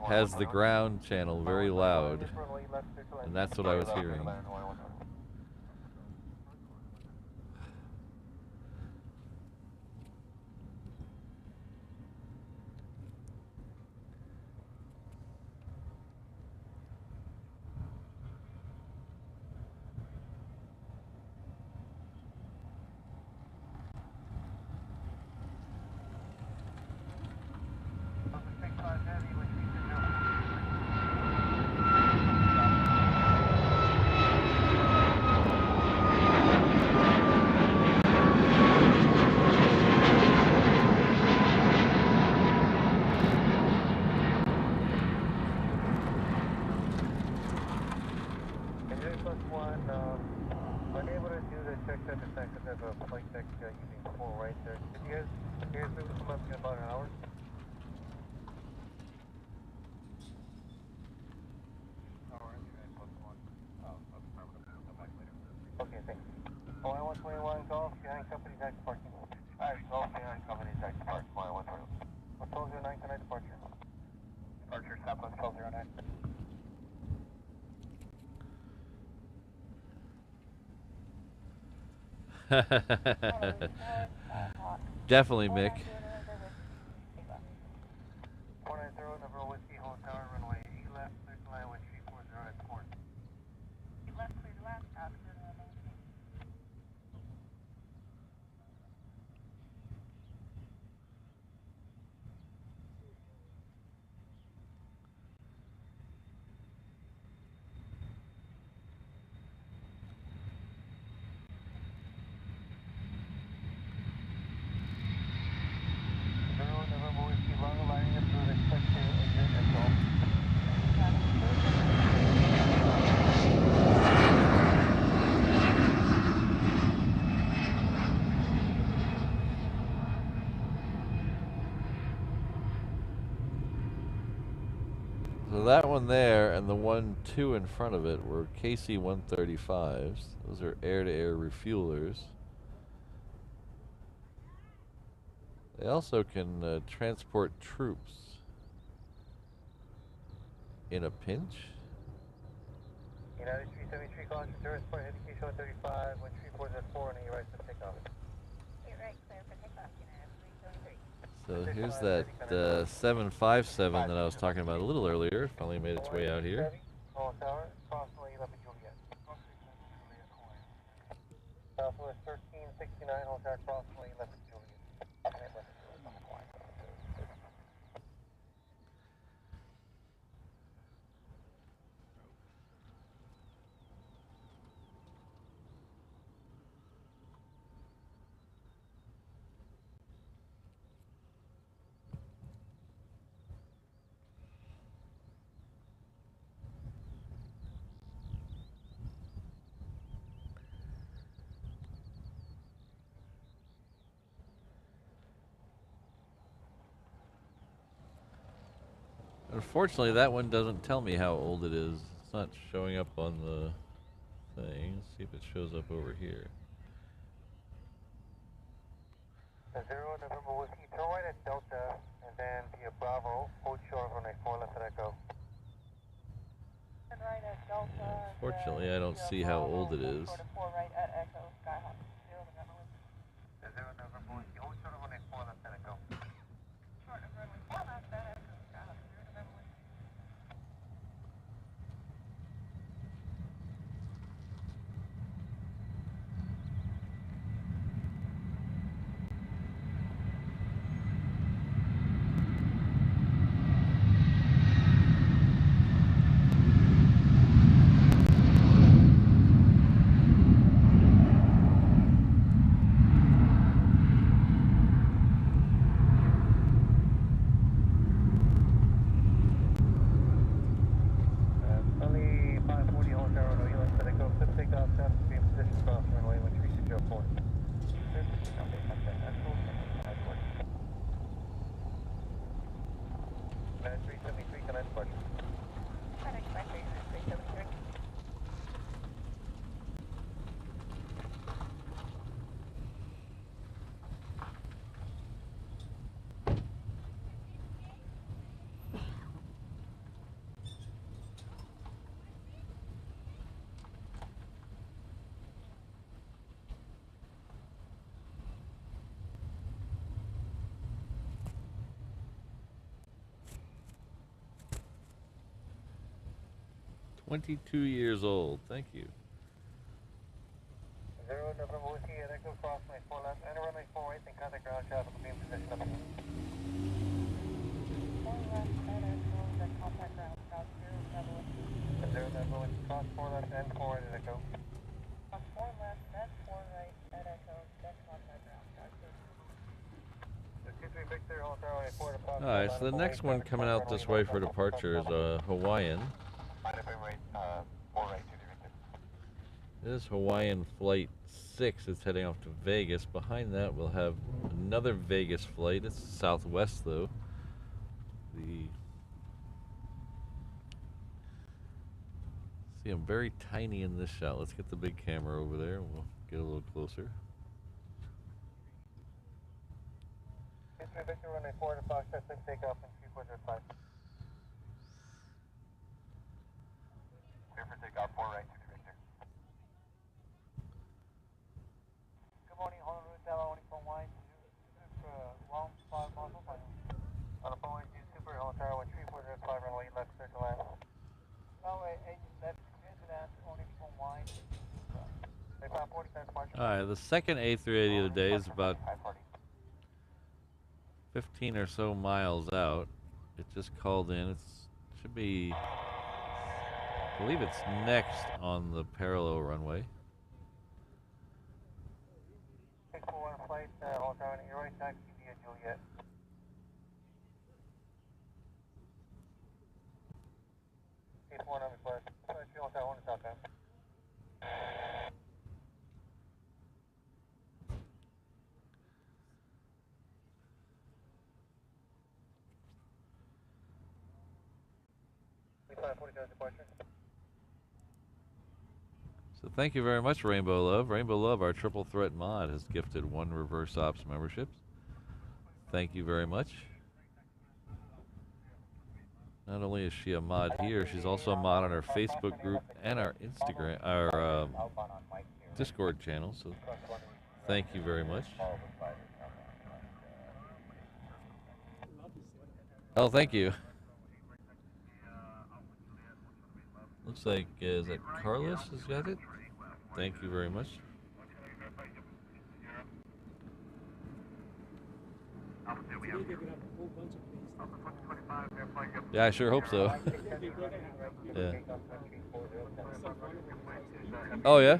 Has the ground channel very loud, and that's what I was hearing. Definitely, Mick. that one there and the 1-2 in front of it were KC-135s. Those are air-to-air refuelers. They also can transport troops in a pinch. United 373 calling for service point indication 135, 134 and right for takeoff. You're right, clear for takeoff, United 373. So here's that 757 that I was talking about a little earlier. Finally made its way out here. Tower, approximately 11 Juliet. Southwest 1369, Tower, approximately 11 Juliet. Unfortunately, that one doesn't tell me how old it is. It's not showing up on the thing. Let's see if it shows up over here. 0 November Whiskey, turn right at Delta, and then via Bravo, hold short on a 4 left at Echo. Turn right at Delta. Fortunately, I don't see how old it is. 4 right at Echo, Skyhawk 0 November. 0 November Whiskey, hold short on a 4 left at Echo. Short of runway 4 left at Echo, Skyhawk 0 November. 22 years old. Thank you. 0 November Whiskey at Echo, cross runway 4 left, enter runway 4 right, then contact ground traffic will be in position up. 4 left at Echo, then contact ground, South 0 November. 0 November Whiskey, cross 4 left and 4 right at Echo. Cross 4 left, then 4 right at Echo, then contact ground, South 0. Victor, hold runway 4 to cross. Alright, so the next one coming out this way for departure is a Hawaiian. This is Hawaiian Flight 6. It's heading off to Vegas. Behind that, we'll have another Vegas flight. It's Southwest, though. See, I'm very tiny in this shot. Let's get the big camera over there, and we'll get a little closer. Victor, runway 4 to Fox, take off in 3405. Clear for takeoff, 4 right, 2 Victor. Good morning, Honolulu, Tower, from Wine, long 5 miles away. On the phone, Super, Tower, 3405, runway left, clear to land. Runway 8 left, clear to land, only from Wine. Alright, the second A380 of the day is about 15 or so miles out. It just called in. It should be, I believe it's next on the parallel runway. 641 flight, all down, your right taxi via Juliet. One on request. Fuel tower, 1 southbound. F22 departure. So thank you very much, Rainbow Love. Rainbow Love, our triple threat mod, has gifted 1 reverse ops membership. Thank you very much. Not only is she a mod here, she's also a mod on our Facebook group and our Instagram, our Discord channel. So thank you very much. Oh, thank you. Looks like, is that Carlos has got it? Thank you very much. Yeah, I sure hope so. Yeah. Oh, yeah?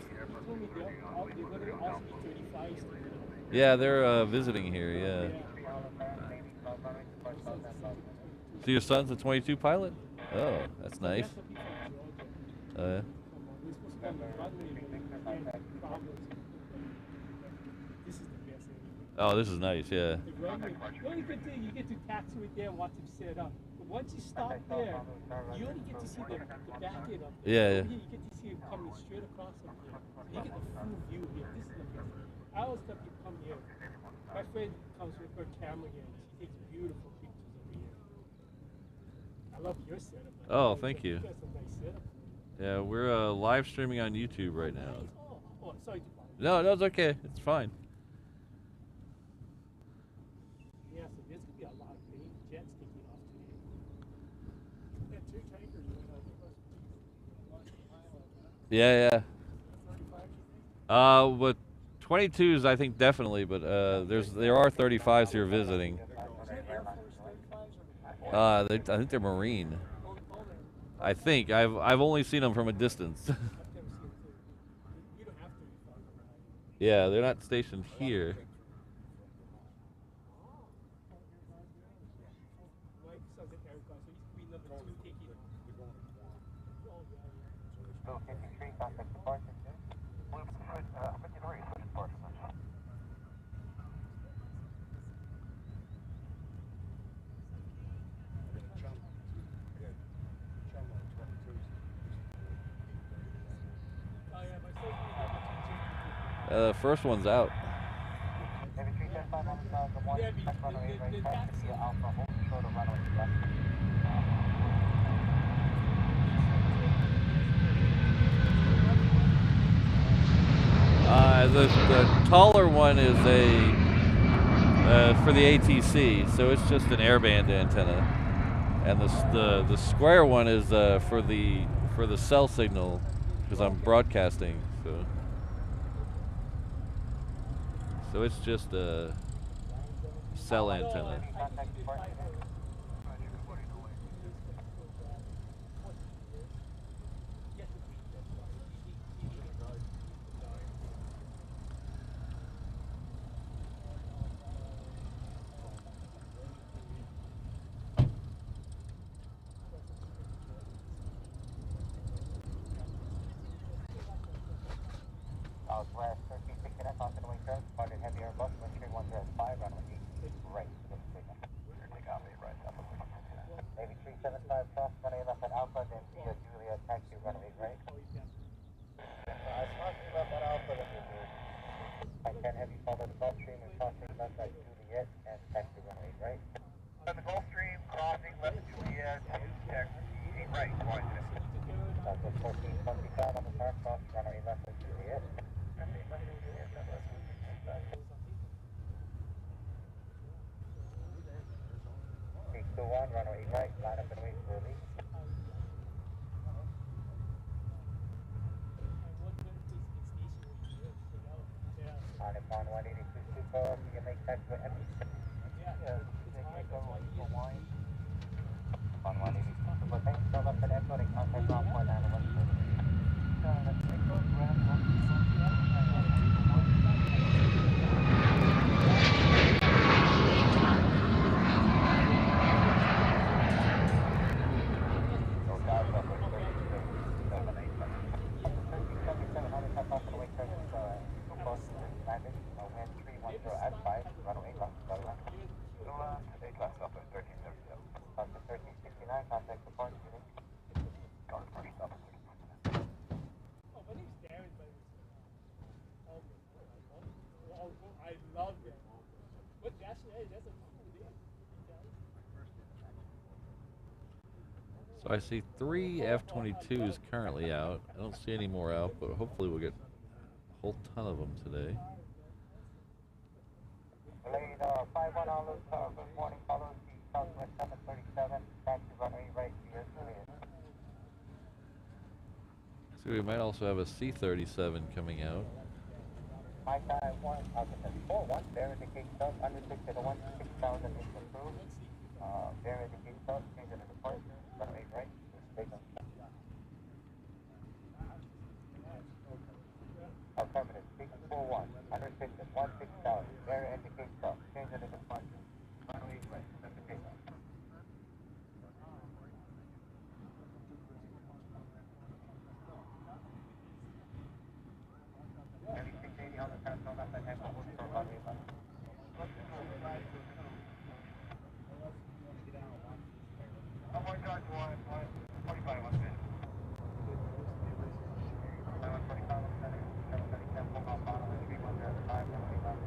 Yeah, they're visiting here, yeah. So your son's a 22 pilot? Oh, that's nice. Oh, this is nice, yeah. The only good thing, you get to taxi with there and watch him set up. But once you stop there, you only get to see the back end of it. Yeah, yeah. Here, you get to see him coming straight across from here. So you get the full view here. This is the best. I always tell people come here. My friend comes with her camera here. She takes beautiful pictures over here. I love your setup. Oh, thank you. You got some nice setup. Yeah, we're live streaming on YouTube right now. Oh, sorry to bother. No, it's okay. It's fine. Yeah, so there's going to be a lot of big jets taking off today. Yeah, 2 tankers went over. Yeah, yeah. But 22s, I think definitely, but there are 35s here visiting. I think they're Marine. I think I've only seen them from a distance. Yeah, they're not stationed here. The first one's out. The taller one is for the ATC, so it's just an airband antenna, and the square one is for the cell signal, because I'm broadcasting. So it's just a cell antenna. Southwest 1369, contact away turn, departed heavy Airbus, wind shear 105, runway 8, right, good signal. Take off 8 right, up Navy 375, cross runway left at Alpha, then via Juliet, taxi runway 8 right. I talked about that Alpha that you did. I 10 heavy, follow the Gulfstream and crossing left at Juliet and taxi runway 8 right. On the Gulfstream, crossing left at Juliet, taxi 8 right, Southwest 1425 on the car, cross runway left at Juliet. Take 21, runway right, line up and wait for release. On Nippon 182 Super, you can make taxi with empty. Yeah, on 182 Super, thanks for left at Echo, and contact ground point 911. Hey, that's a cool day. So I see 3 F22s currently out. I don't see any more out, but hopefully we'll get a whole ton of them today. Delayed 51 Honolulu, good morning, follow the Southwest 737, back to runway right here, clear. So we might also have a C-37 coming out. My time 1, I'll 41, there indicates up, unrestricted 16,000 is approved. There indicates up, change of the departure, runway right, stay on. Affirmative, 641, unrestricted 16,000, there indicates up, change of the departure, runway right, stay on. On the transfer left and have for runway left. Oh my God, 145 on finish. 145 on center, 737, full off bottom, 3105, runway left,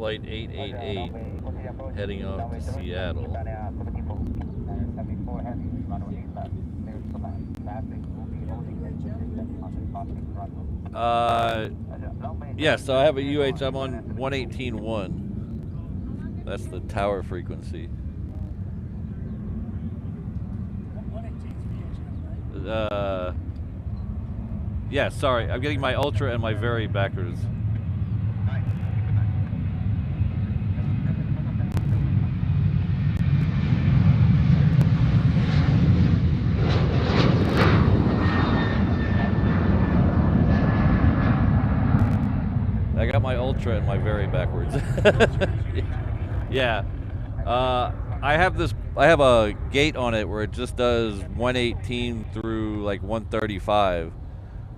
888 heading off to Seattle. Yeah, so I have a UH, I'm on 118.1. That's the tower frequency. Yeah, sorry, I'm getting my ultra and my very backwards. I got my ultra and my very backwards. Yeah. I have a gate on it where it just does 118 through like 135,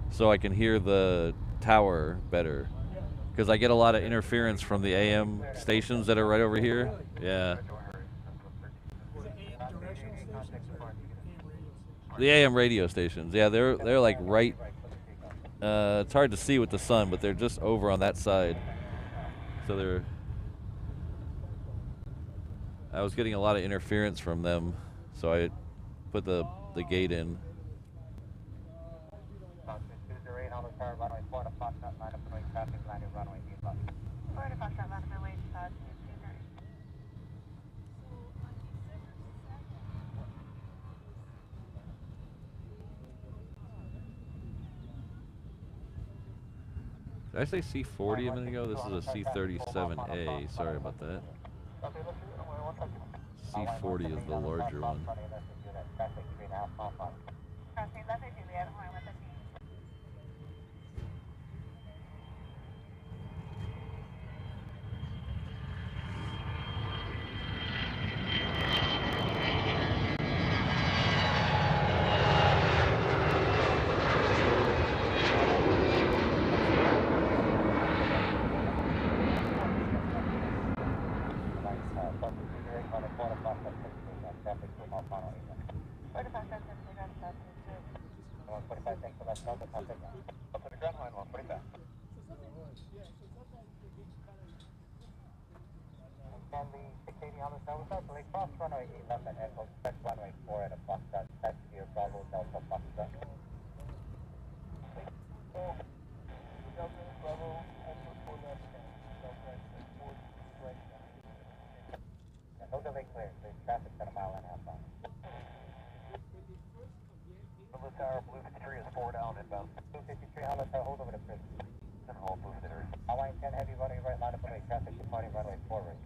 so I can hear the tower better. Because I get a lot of interference from the AM stations that are right over here. Yeah. The AM radio stations. Yeah, they're like right. It's hard to see with the sun, but they're just over on that side. So they're. I was getting a lot of interference from them, so I put the gate in. Did I say C40 a minute ago? This is a C37A. Sorry about that. C40 is the larger one. traffic to Honolulu. 45 cents, Go to the ground line, 145. And the 680 on the south side, cross runway 8 left and Echo, expect runway 4 at a Foxtrot, taxi to your Bravo Delta Foxtrot. Bravo, Echo 4 left, Delta 4 right. No delay clear, there's traffic at a mile and a half on. Blue Tower, Blue 53 is 4 down inbound. Blue 53, I'll let hold over to prison. Hold Blue 53. Hawaii 10 heavy runway right, line up and wait, traffic departing runway forward.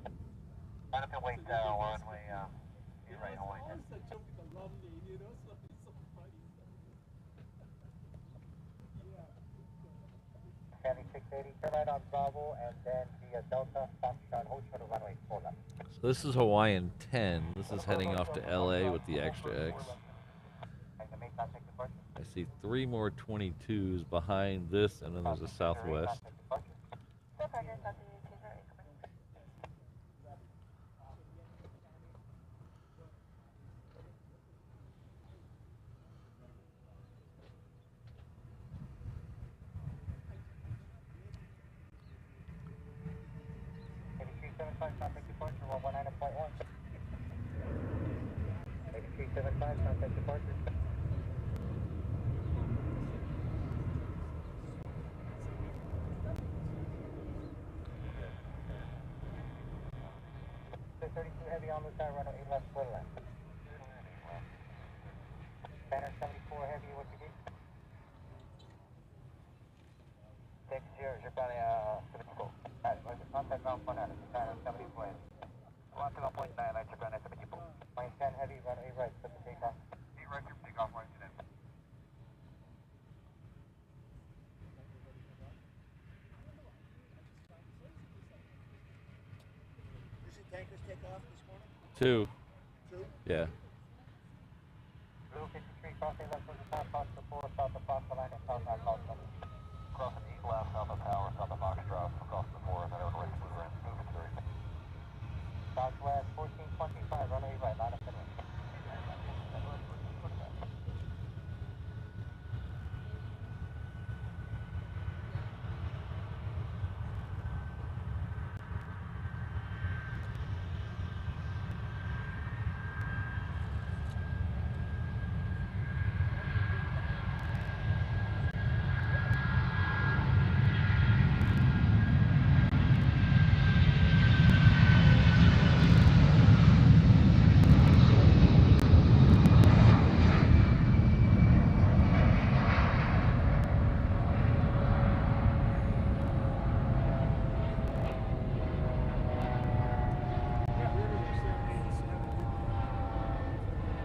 Line up and wait, runway, you're right, Hawaii 10. It's a joke with the lovely, you know, so it's so funny. County 680, turn right on Bravo and then via Delta, Foxtrot, hold short of runway 4 left. So this is Hawaiian 10. This is heading off to LA with the extra X. I see 3 more 22s behind this, and then there's a Southwest. Contact departure, 119.1. 8375, contact departure. Heavy on the side, runway 8 left, 4 left. Banner 74 heavy, what you need? Take 0, you're probably, 74. Alright, contact ground point out, Banner 74 heavy. 1.9, that's your Banner 74. Line 10 heavy, runway 8 right, set the takeoff. 8 right, takeoff, right to them. Tankers take off this morning? 2. 2? Yeah. Blue 53, crossing left from the top, cross the 4, south of Fox, line and south on Fox. Crossing east left, south of Tower, south of Foxtrot, across the 4, and then over right to Blue Grand, Blue 53. Southwest 1425, runway right, line up and in.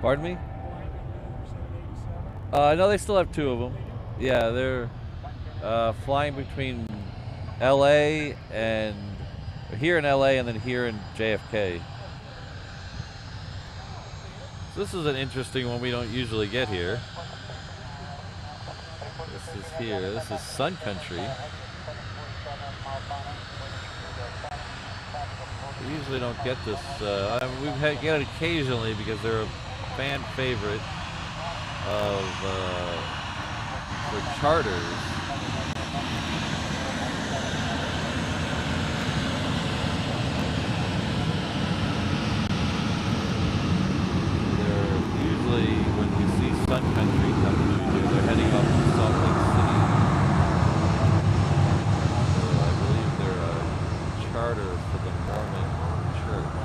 Pardon me? No, they still have 2 of them. Yeah, they're flying between LA and here in LA and then here in JFK. So this is an interesting one we don't usually get here. This is here. This is Sun Country. We usually don't get this. I mean, get it occasionally because they're a fan favorite of for charters. They're usually, when we see Sun Country come through here, they're heading off to Salt Lake City. So I believe they're a charter for the Mormon Church.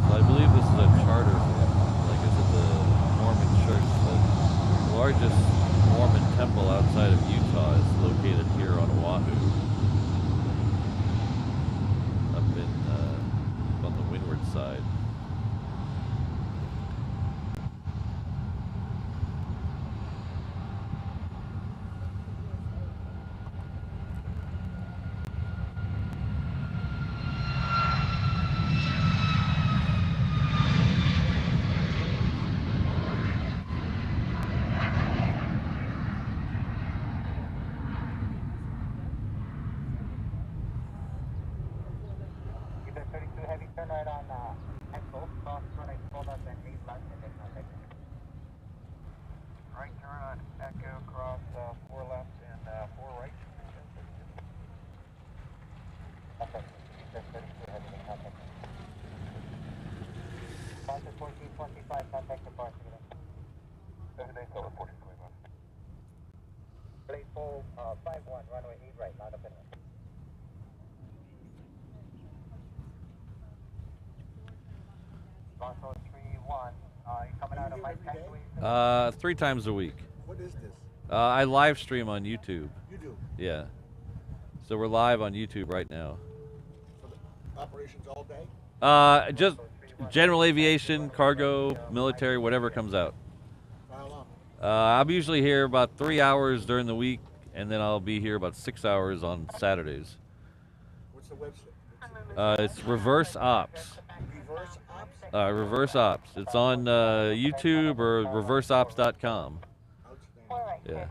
I believe this is a charter, like is it the Mormon Church? The largest Mormon temple outside of Utah is located here on Oahu, up on the windward side. Contact F32 heading in contact. Contact 1425, contact departure. Everything's over 1425. Blade full, 51, runway 8 right, line up and in. Lonzo 31, you coming out of my taxiway? 3 times a week. What is this? I live stream on YouTube. You do. Yeah. So we're live on YouTube right now. For the operations all day? Just general aviation, cargo, military, whatever comes out. For how long? I'm usually here about 3 hours during the week, and then I'll be here about 6 hours on Saturdays. What's the website? It's Reverse Ops. Reverse Ops? Reverse Ops. It's on YouTube or reverseops.com. Outstanding. Yeah.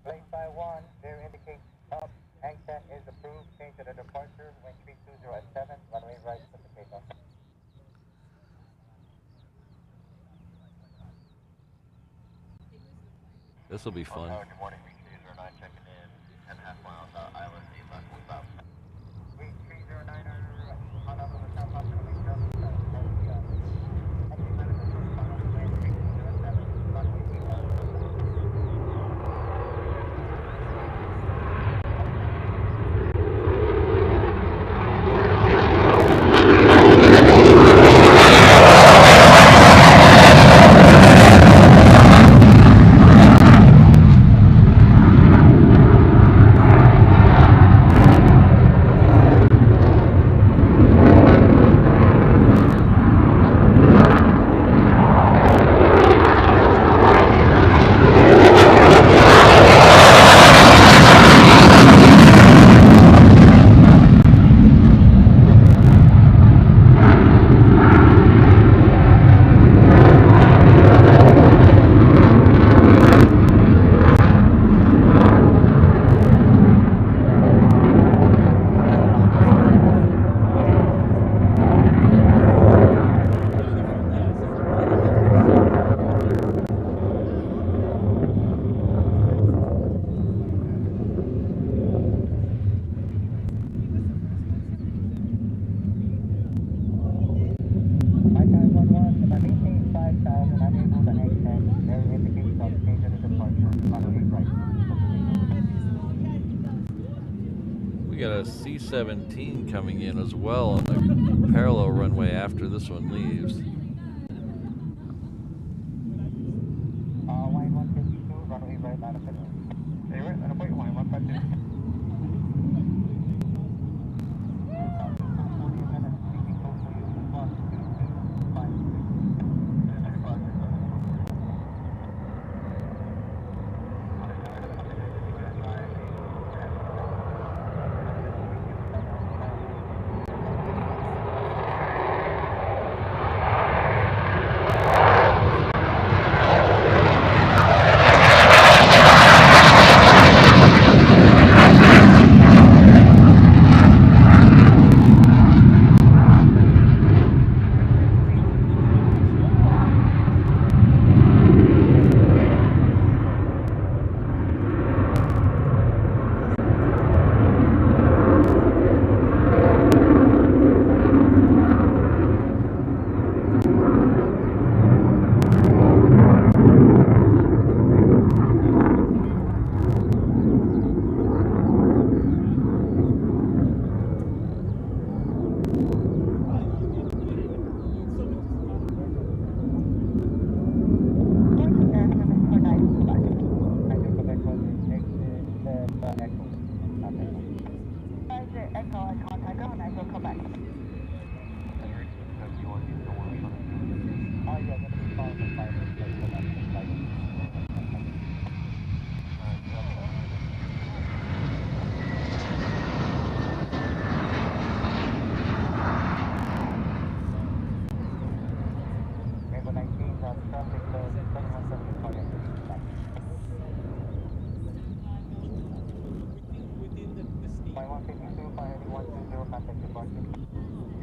Blade 51, there indicates up. Hangset is approved. Change to the departure. Wind 320 at 7. Runway right for the takeoff. This will be fun. Good morning. Reach 309 checking in. 10.5 miles out. Island 8 left. What's up? Reach 309 Honolulu South Hospital. Reach We got a C-17 coming in as well on the parallel runway after this one leaves. Line 152, runway right, line up and in. Hey, right, line 152.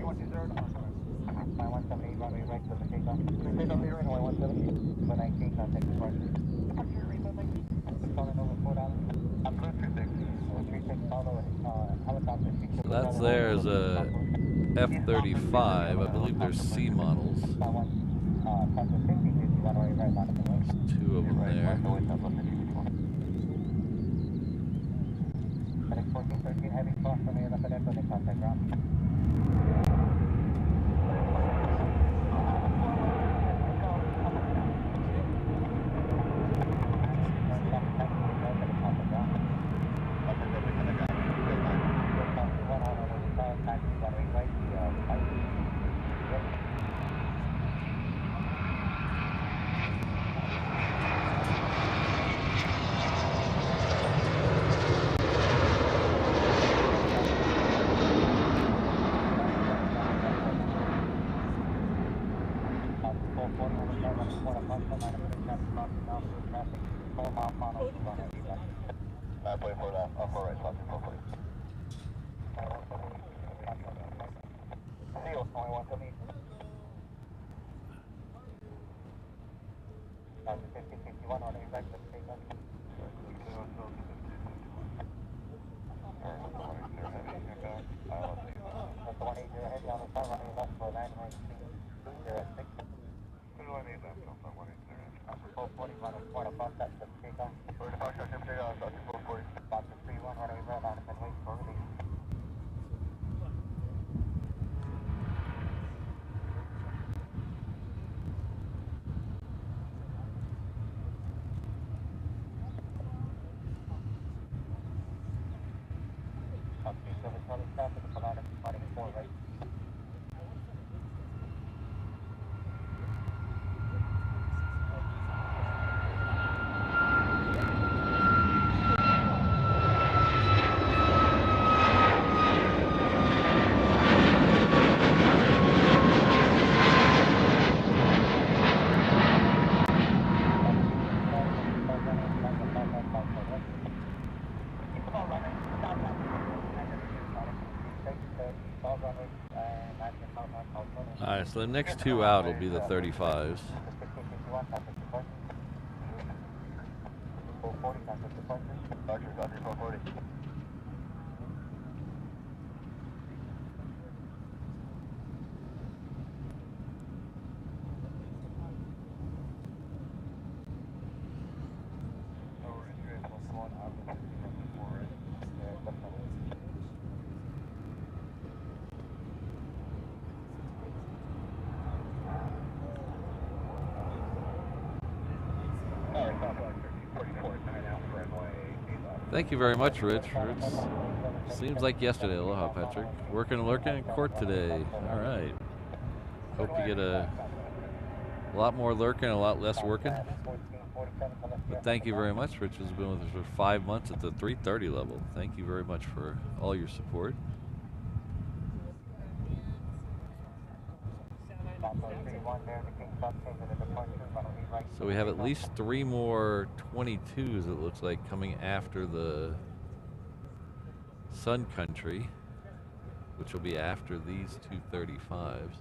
My 178 runway right for the takeoff. Takeoff leader runway 170. 119, contact departure. Calling over 4 dollars. I'm cruise 36. 36 follow helicopter. So that's there as a F35. I believe there's C models. There's 2 of them there. 1413 heavy cross from the left end on the contact ground. Alright, so the next 2 out will be the 35s. Thank you very much, Rich. Seems like yesterday. Aloha, Patrick. Working and lurking in court today. All right. Hope you get a lot more lurking, a lot less working. But thank you very much. Rich has been with us for 5 months at the 330 level. Thank you very much for all your support. So we have at least 3 more 22s, it looks like, coming after the Sun Country, which will be after these 235s.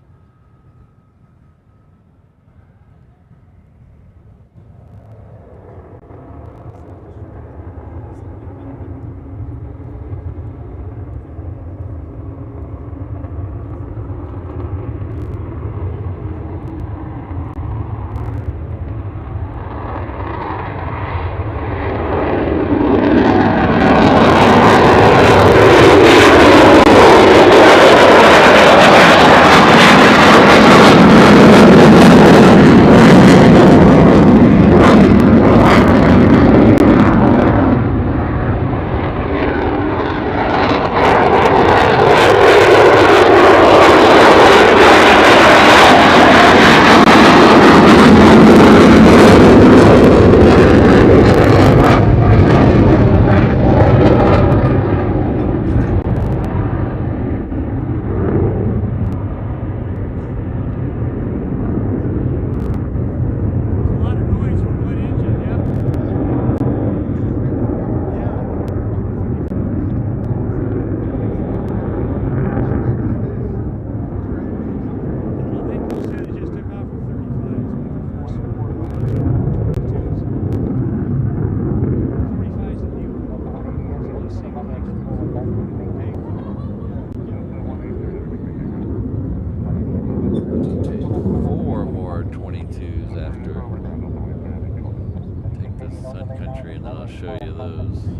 show you those. There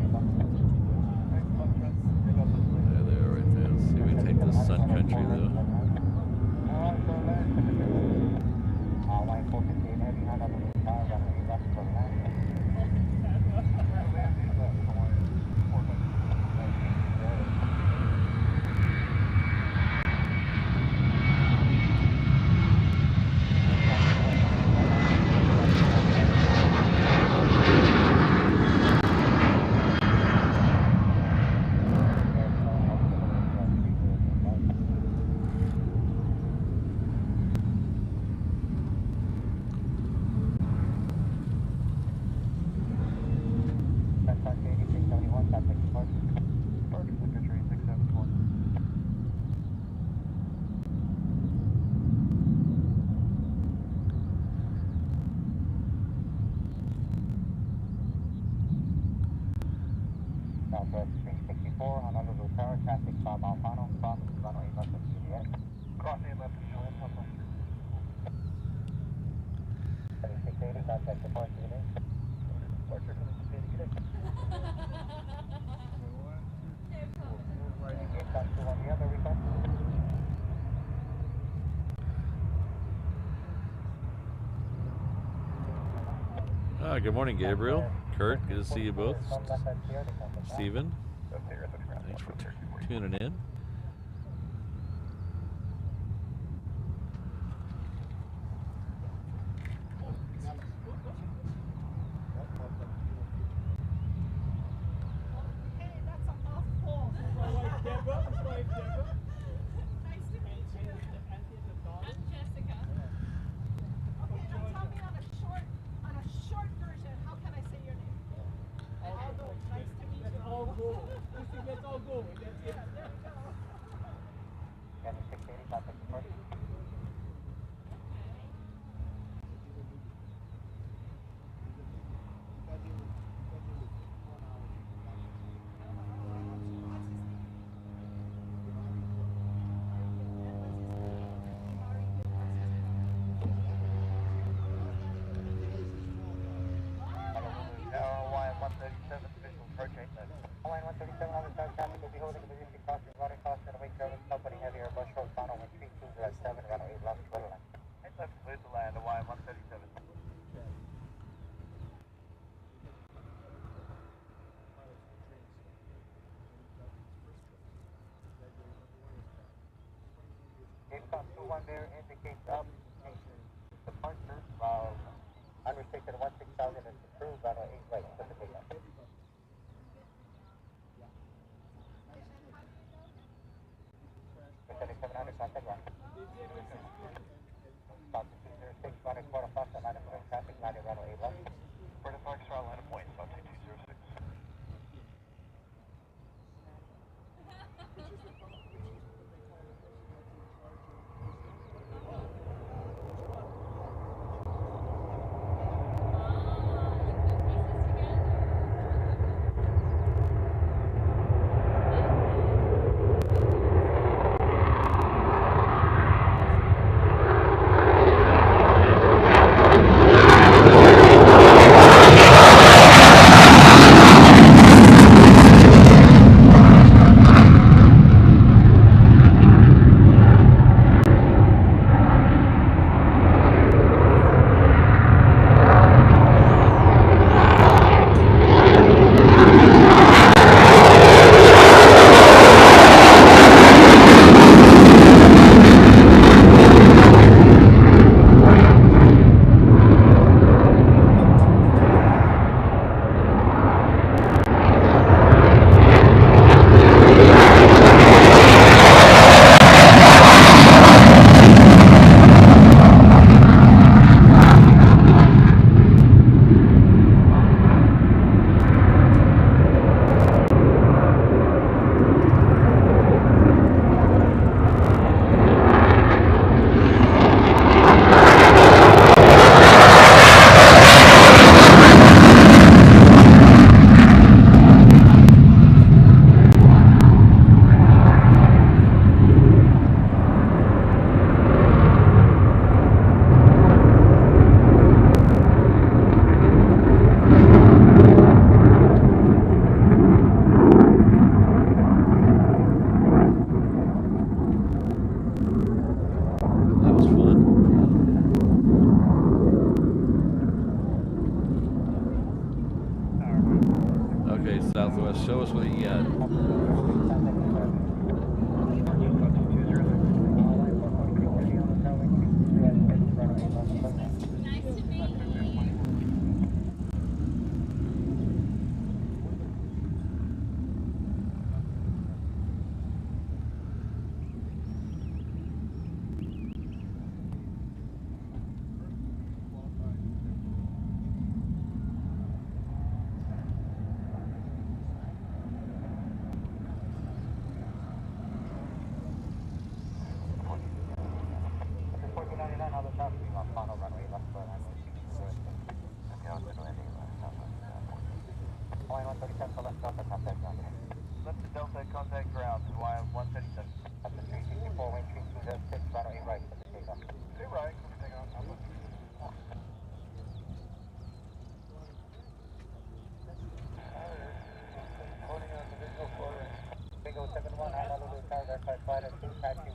they are right there. Let's see, we take this Sun Country though. Southwest 364, Honolulu Tower, traffic southbound Honu, cross runway left of Juliet. Crossing left of Juliet, 3680, contact departure unit. Departure from the city unit. Engage on 21 the other request. Good morning, Gabriel. Kurt, good to see you both. Steven, thanks for tuning in. One there indicates application departure unrestricted 16,000 is approved runway 8 right, Pacific. 3700 contact ground. South 206, runway quarter plus, line of traffic, line runway 8 left. For the Park Star line of point, South 206.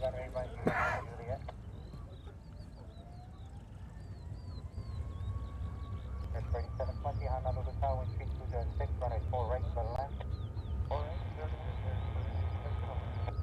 runway right, Juliet. F3720, Honolulu Tower, wind speed 206, runway 4 right, clear to land. 4 right, clear to land.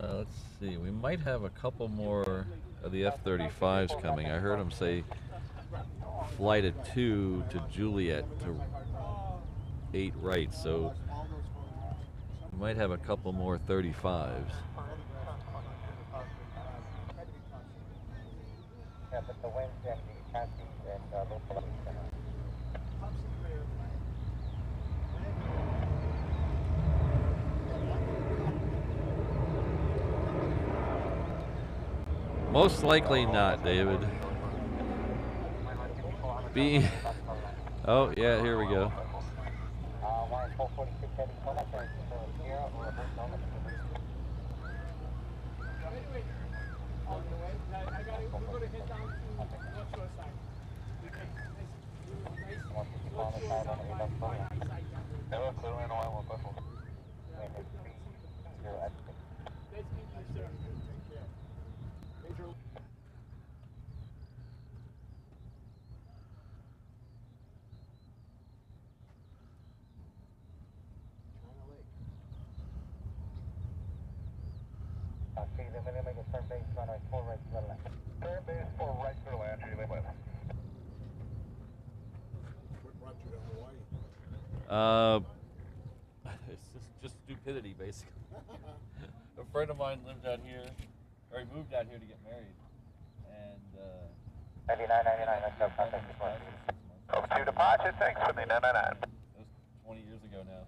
Let's see, we might have a couple more of the F-35s coming. I heard them say flight at 2 to Juliet to 8 right, so we might have a couple more 35s. Yeah, but the winds and the chassis and local. Most likely not, David. Oh, yeah, here we go. It's just stupidity, basically. A friend of mine lived out here, or he moved out here to get married, and 99, let's go contact this one. To departure, thanks for the 999. That was 20 years ago now.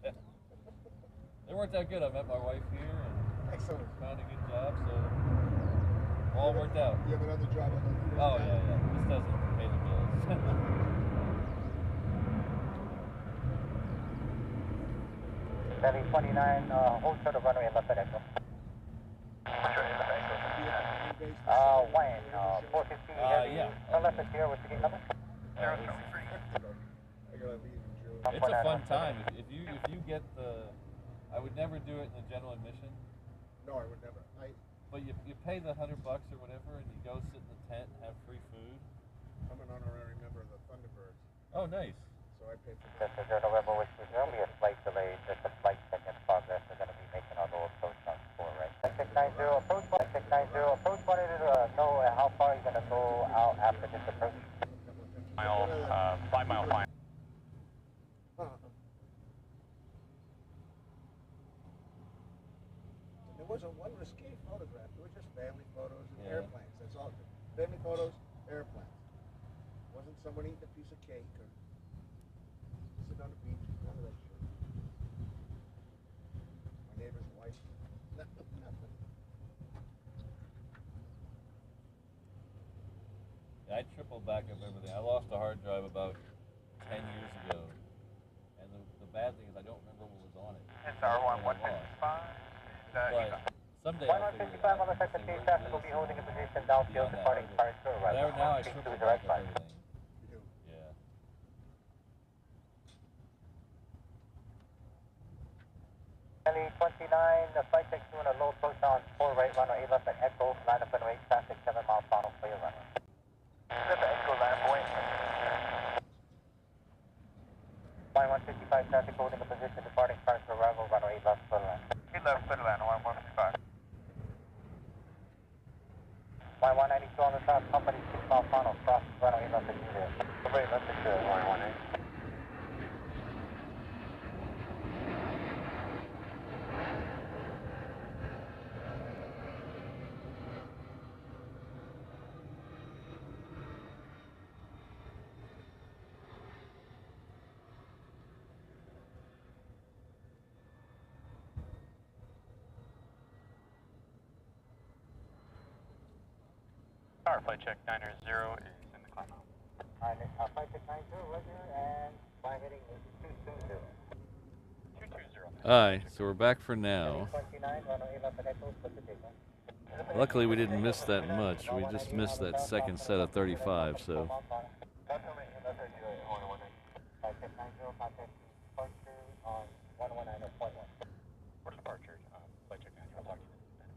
Yeah. It worked out good. I met my wife here and Excellent. found a good job, so all worked out. You have another job on the Oh, yeah. This doesn't pay the bills. Delhi 29, hold short of runway left at Echo. Wayne, 450 heavy. Yeah. Turn left at here, what's the gate number? I gotta leave in June. It's a fun time. If you get the, I would never do it in the general admission. No, I would never. But you pay the $100 or whatever, and you go sit in the tent and have free food. I'm an honorary member of the Thunderbirds, Oh, nice. so I pay for This is your November, which is going to be a flight delay. There's a flight check in progress. We're going to be making our little approach on 4 right. 690, approach 690, approach 1 to know how far you're going to go out after this approach. 5 mile fine. There wasn't one risque photograph. It was just family photos and Yeah. airplanes. That's all. Family photos, airplanes. Wasn't someone eating a piece of cake or sitting on the beach. None of that shit. My neighbor's wife. Nothing. Yeah, I triple back up everything. I lost a hard drive about 10 years ago, and the bad thing is I don't remember what was on it. It's R1155. But someday I'll figure it 1155 out. on the second page, traffic will be holding a position downfield, departing prior to arrival. Now I Speak to triple the back direct up line. everything. You do. Yeah. Delhi 29, the flight check doing a low approach on 4 right, runway 8 left at Echo, line up and wait, traffic 7 miles final, clear runway. Echo line point. Line 155, traffic holding a position, departing prior to arrival, runway 8 left, clear line. 8 left, clear line, 155. Y192 on the top, company 6 mile final, cross runway left at there. Somebody left at Y190. Tower flight check 90 is in the climb out. Flight check 90, roger, and climb heading is 220. 220. Alright, so we're back for now. 29, runway left at Echo, put the takeoff. Luckily we didn't miss that much. We just missed that second set of 35, so Flight check 90, contact departure on 119.1. For departure, flight check 90, I'll talk to you in a minute.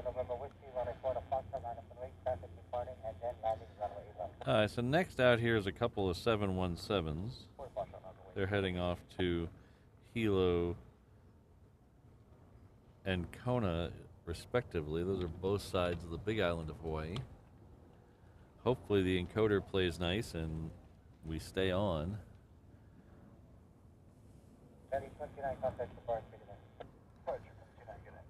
November Whiskey, runway 4 to Foxtrot, line up and wait, traffic departing, and then landing runway 11. alright, so next out here is a couple of 717s. They're heading off to Hilo and Kona, respectively. Those are both sides of the big island of Hawaii. Hopefully the encoder plays nice and we stay on. 29, contact departure. Departure 29, good night.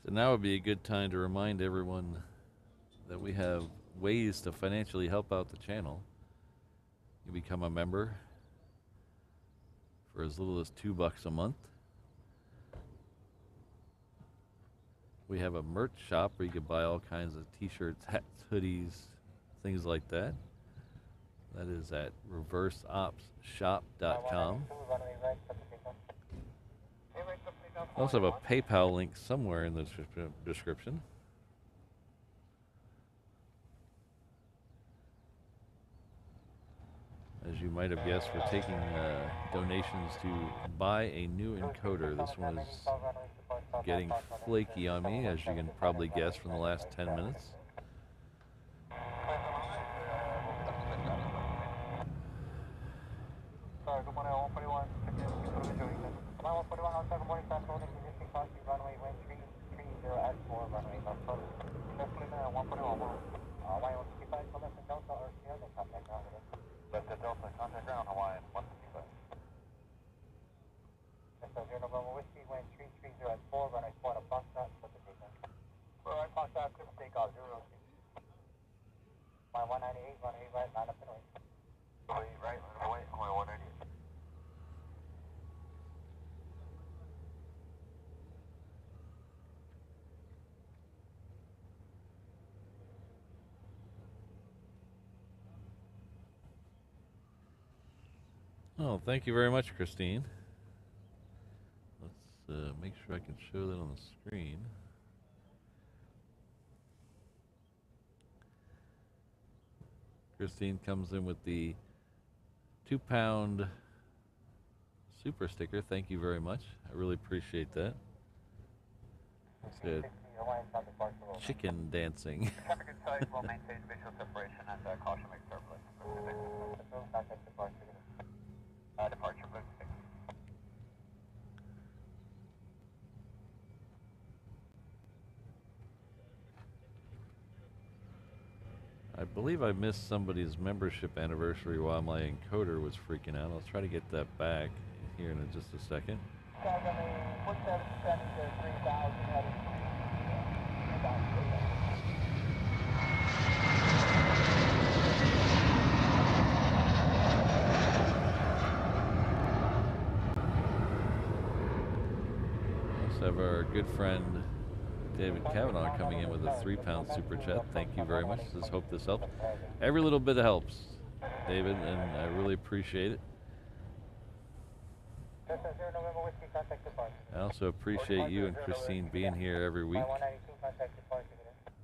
So now would be a good time to remind everyone that we have ways to financially help out the channel. You become a member for as little as $2 a month. We have a merch shop where you can buy all kinds of t-shirts, hats, hoodies, things like that. That is at reverseopsshop.com. I also have a PayPal link somewhere in the description. As you might have guessed, we're taking donations to buy a new encoder. This one is getting flaky on me, as you can probably guess from the last 10 minutes. Sorry, good morning, 141. Come on, 141, outside, good morning, fast holding, existing crossing, runway, wind 330 at 4, runway, left close. Left clear, 141, Y165, so left and Delta, RCR, then contact ground with us. Left at Delta, contact ground, Hawaiian 155. Delta 0 November Whiskey, wind 330 at 4, runway 4 to Foxtrot, put the takeoff. Alright, Foxtrot, clear for takeoff, 0. Y198, runway right, line up and wait. Right, wait, Hawaii 198. Oh, thank you very much, Christine. Let's make sure I can show that on the screen. Christine comes in with the 2-pound super sticker. Thank you very much. I really appreciate that. It's chicken dancing. Traffic inside will maintain visual separation and caution make turbulence. Departure, book 6. I believe I missed somebody's membership anniversary while my encoder was freaking out. I'll try to get that back here in just a second. Let's have our good friend David Kavanaugh coming in with a 3-pound super chat. Thank you very much. Just hope this helps. Every little bit helps, David, and I really appreciate it. I also appreciate you and Christine being here every week.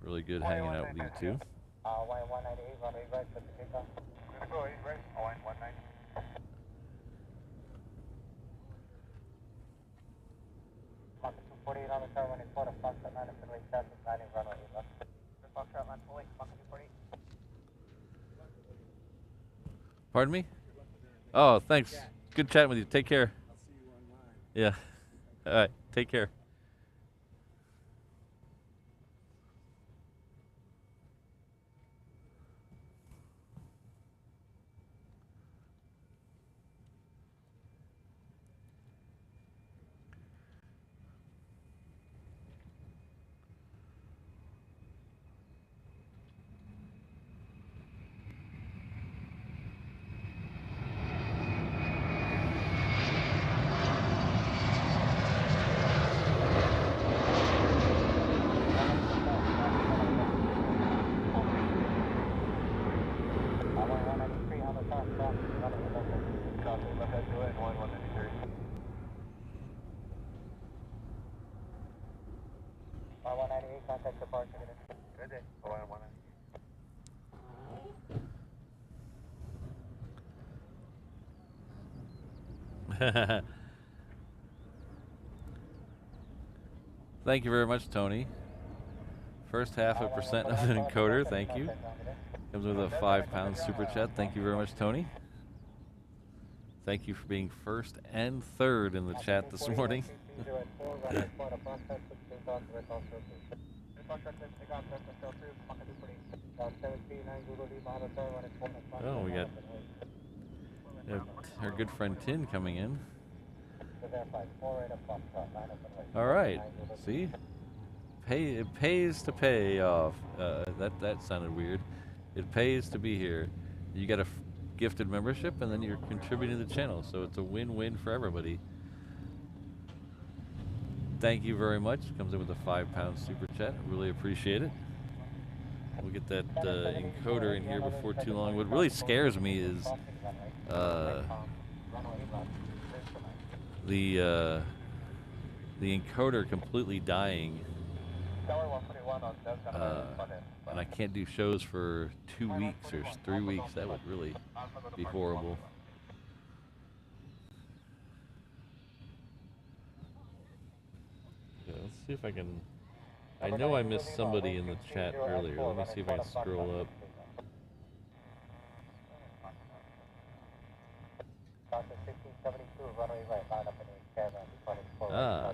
Really good hanging out with you two. Hawaiian 198, runway right, put the takeoff. Gonna go 8 right, Hawaiian 190. Mach 248 on the car, running quarter, Foxtrot 9, and rate traffic, 9 runway 8 left. Foxtrot 9, full 8, Mach 248. Pardon me? Oh, thanks. Good chatting with you. Take care. I'll see you online. Yeah. All right. Take care. Contact departure. Good day. Hawaiian 190. Thank you very much, Tony. First half a percent of an encoder. Thank you. Comes with a 5-pound super chat. Thank you very much, Tony. Thank you for being first and third in the chat this morning. Oh, we got our good friend Tin coming in. All right, see, it pays to pay off. That sounded weird. It pays to be here. You get a gifted membership, and then you're contributing to the channel, so it's a win-win for everybody. Thank you very much. Comes in with a 5-pound super chat. Really appreciate it. We'll get that encoder in here before too long. What really scares me is the encoder completely dying, and I can't do shows for 2 weeks or 3 weeks. That would really be horrible. Yeah, let's see if I can. I know I missed somebody in the chat earlier. Let me see if I can scroll up. Ah.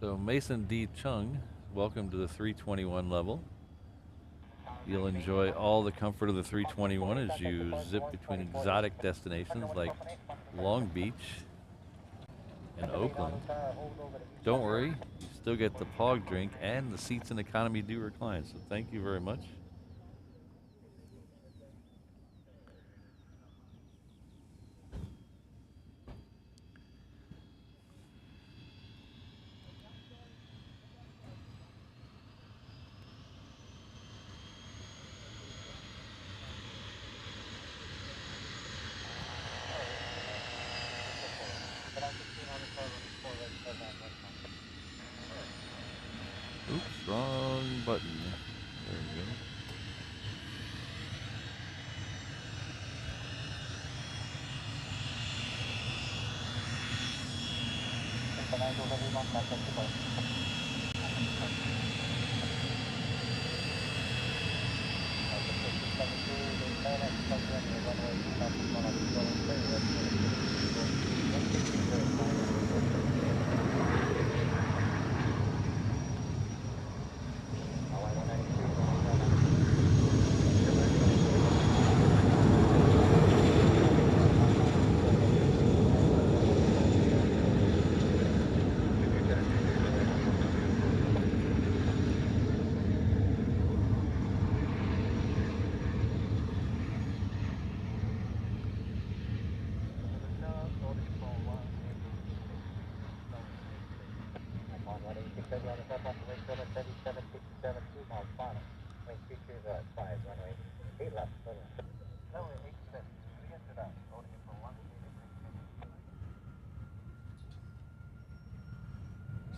So Mason D. Chung, welcome to the 321 level. You'll enjoy all the comfort of the 321 as you zip between exotic destinations like Long Beach and Oakland. Don't worry, you still get the POG drink and the seats in economy do recline, so thank you very much. Oops, wrong button. There we go.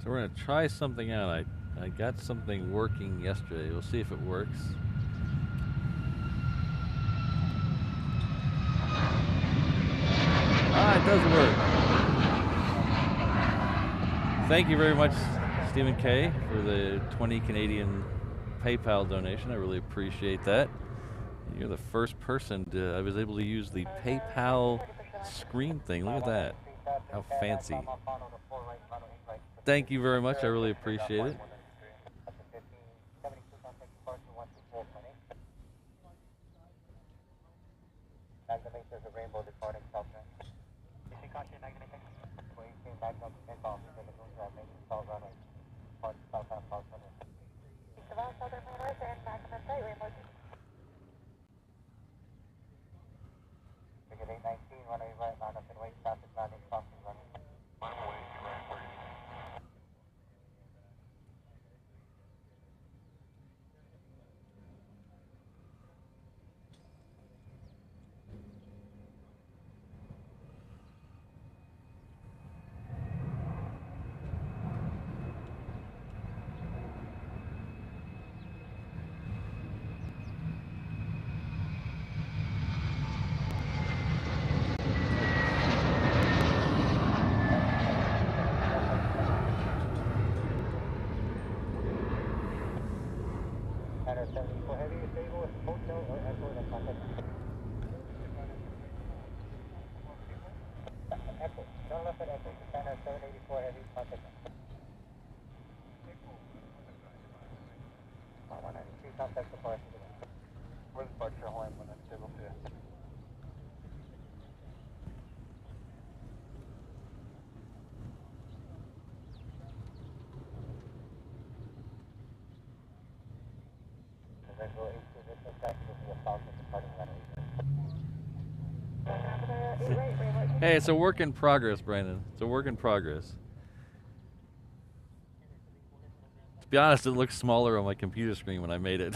So we're gonna try something out. I got something working yesterday. We'll see if it works. Ah, it does work. Thank you very much, Stephen K, for the 20 Canadian PayPal donation. I really appreciate that. You're the first person I was able to use the PayPal screen thing. Look at that. How fancy. Thank you very much. I really appreciate it. Hey, it's a work in progress, Brandon. It's a work in progress. To be honest, it looks smaller on my computer screen when I made it.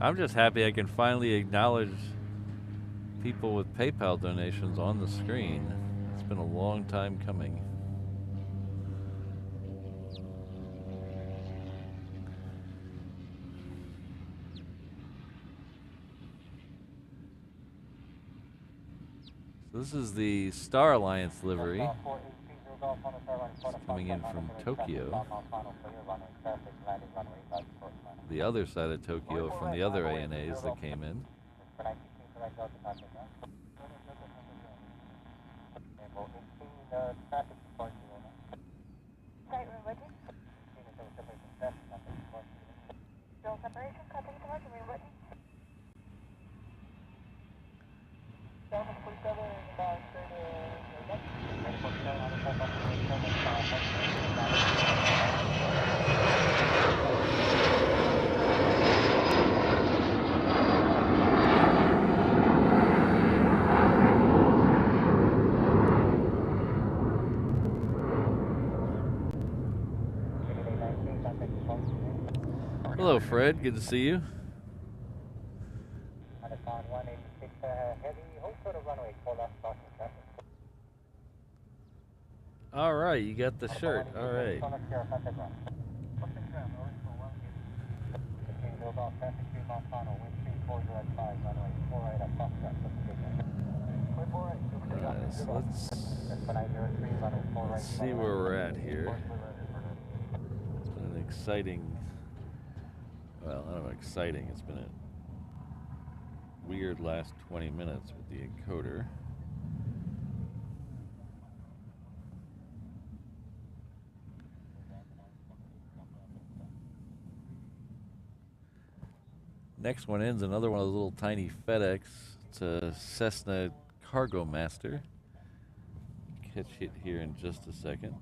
I'm just happy I can finally acknowledge people with PayPal donations on the screen. It's been a long time coming. So this is the Star Alliance livery. It's coming in from Tokyo. The other side of Tokyo from the other ANAs that came in. Hello, Fred. Good to see you. All right, you got the shirt. All right. So let's see where we're at here. It's been an exciting, well, I don't know, exciting. It's been a weird last 20 minutes with the encoder. Next one in's another one of those little tiny FedEx. It's a Cessna Cargo Master. Catch it here in just a second.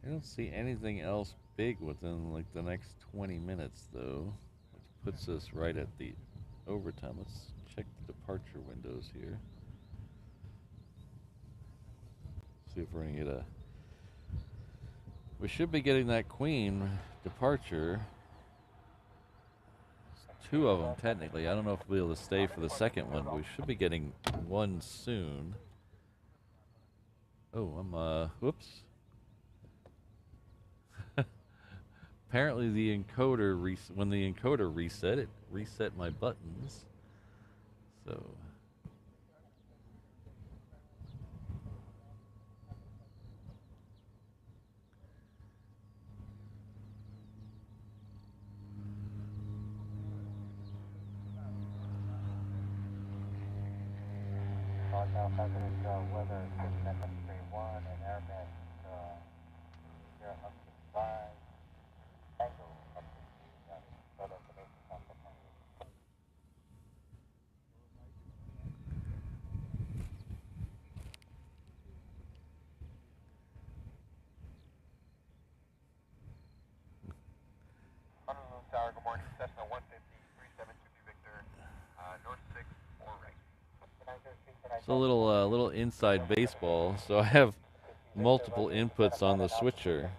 I don't see anything else big within like the next 20 minutes though, which puts us right at the overtime. Let's check the departure windows here. See if we're gonna get a. We should be getting that Queen departure. Two of them technically. I don't know if we'll be able to stay for the second one, but we should be getting one soon. Oh, I'm whoops. Apparently the encoder when the encoder reset, it reset my buttons. So now hazardous weather, F31 and Airbus 0 up to 5, Tango up to further information contact. Honolulu Tower, good morning, Cessna 150, 3722 Victor, north 6, 4 right. it's a little inside baseball. So I have multiple inputs on the switcher,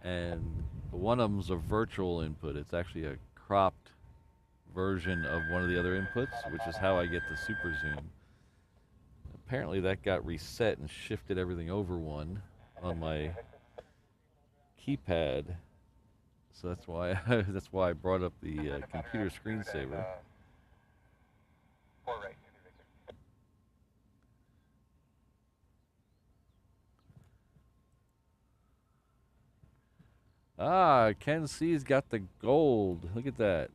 and one of them's a virtual input. It's actually a cropped version of one of the other inputs, which is how I get the super zoom. Apparently that got reset and shifted everything over one on my keypad. So that's why I brought up the computer screensaver. 4 right. Ah, Ken C's got the gold. Look at that.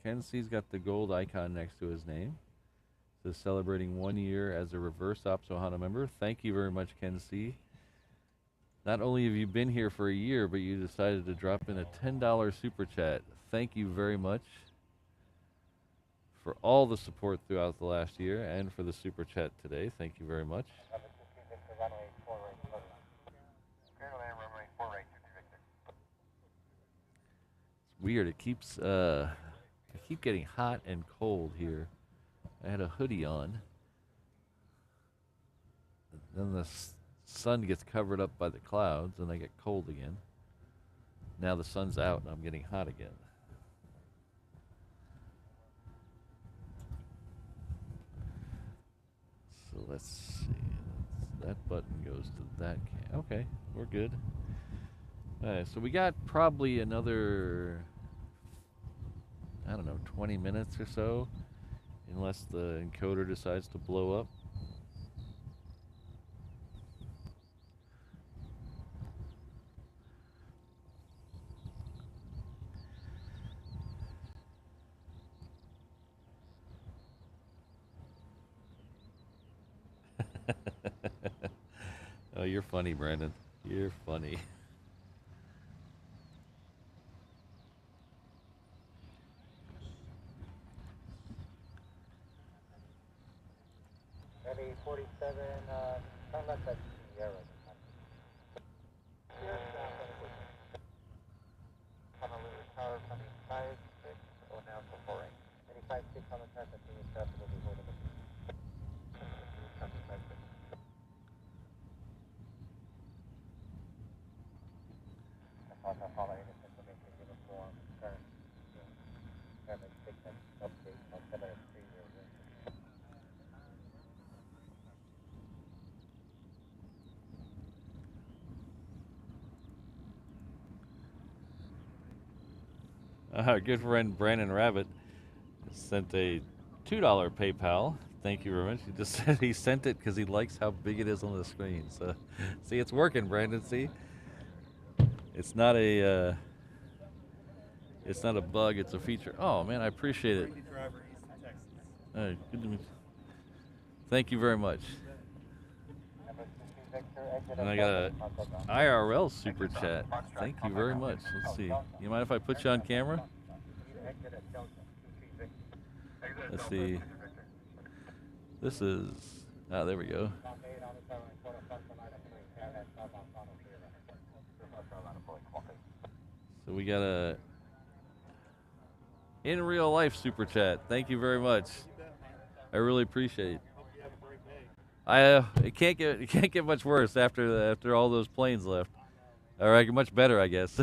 Ken C's got the gold icon next to his name. It says celebrating 1 year as a reverse Ops Ohana member. Thank you very much, Ken C. Not only have you been here for a year, but you decided to drop in a $10 super chat. Thank you very much for all the support throughout the last year and for the super chat today. Thank you very much. It's weird. It keeps I keep getting hot and cold here. I had a hoodie on. Then the sun gets covered up by the clouds and I get cold again. Now the sun's out and I'm getting hot again. So let's see. That button goes to that cam. Okay, we're good. Alright, so we got probably another, I don't know, 20 minutes or so, unless the encoder decides to blow up. Oh, you're funny, Brandon. You're funny. Maybe 47, turn left at Sierra. Honolulu Tower coming 5-6, or now for 4 right. Any 5-6 on the track, that means traffic will be holding it. Coming 5-6. Also following this information uniform, current traffic signal update on 730. Our good friend Brandon Rabbit sent a $2 PayPal. Thank you very much. He just said he sent it because he likes how big it is on the screen. So, see, it's working, Brandon. See, it's not a bug. It's a feature. Oh man, I appreciate it. Good to meet you. Thank you very much. And I got a IRL super chat. Thank you very much. Let's see. You mind if I put you on camera? Let's see. This is, there we go. we got a in real life super chat. Thank you very much. I really appreciate it. It can't get much worse after all those planes left, or much better, I guess.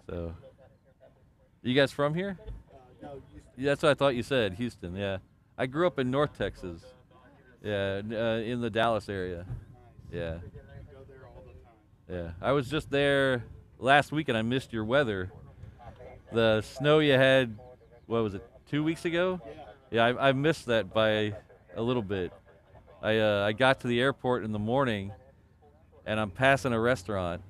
So, you guys from here? No, Houston. Yeah, that's what I thought you said, Houston. Yeah, I grew up in North Texas. Yeah, in the Dallas area. Yeah. We go there all the time. Yeah, I was just there last week and I missed your weather. The snow you had, what was it, 2 weeks ago? Yeah, I missed that by a little bit. I got to the airport in the morning, and I'm passing a restaurant,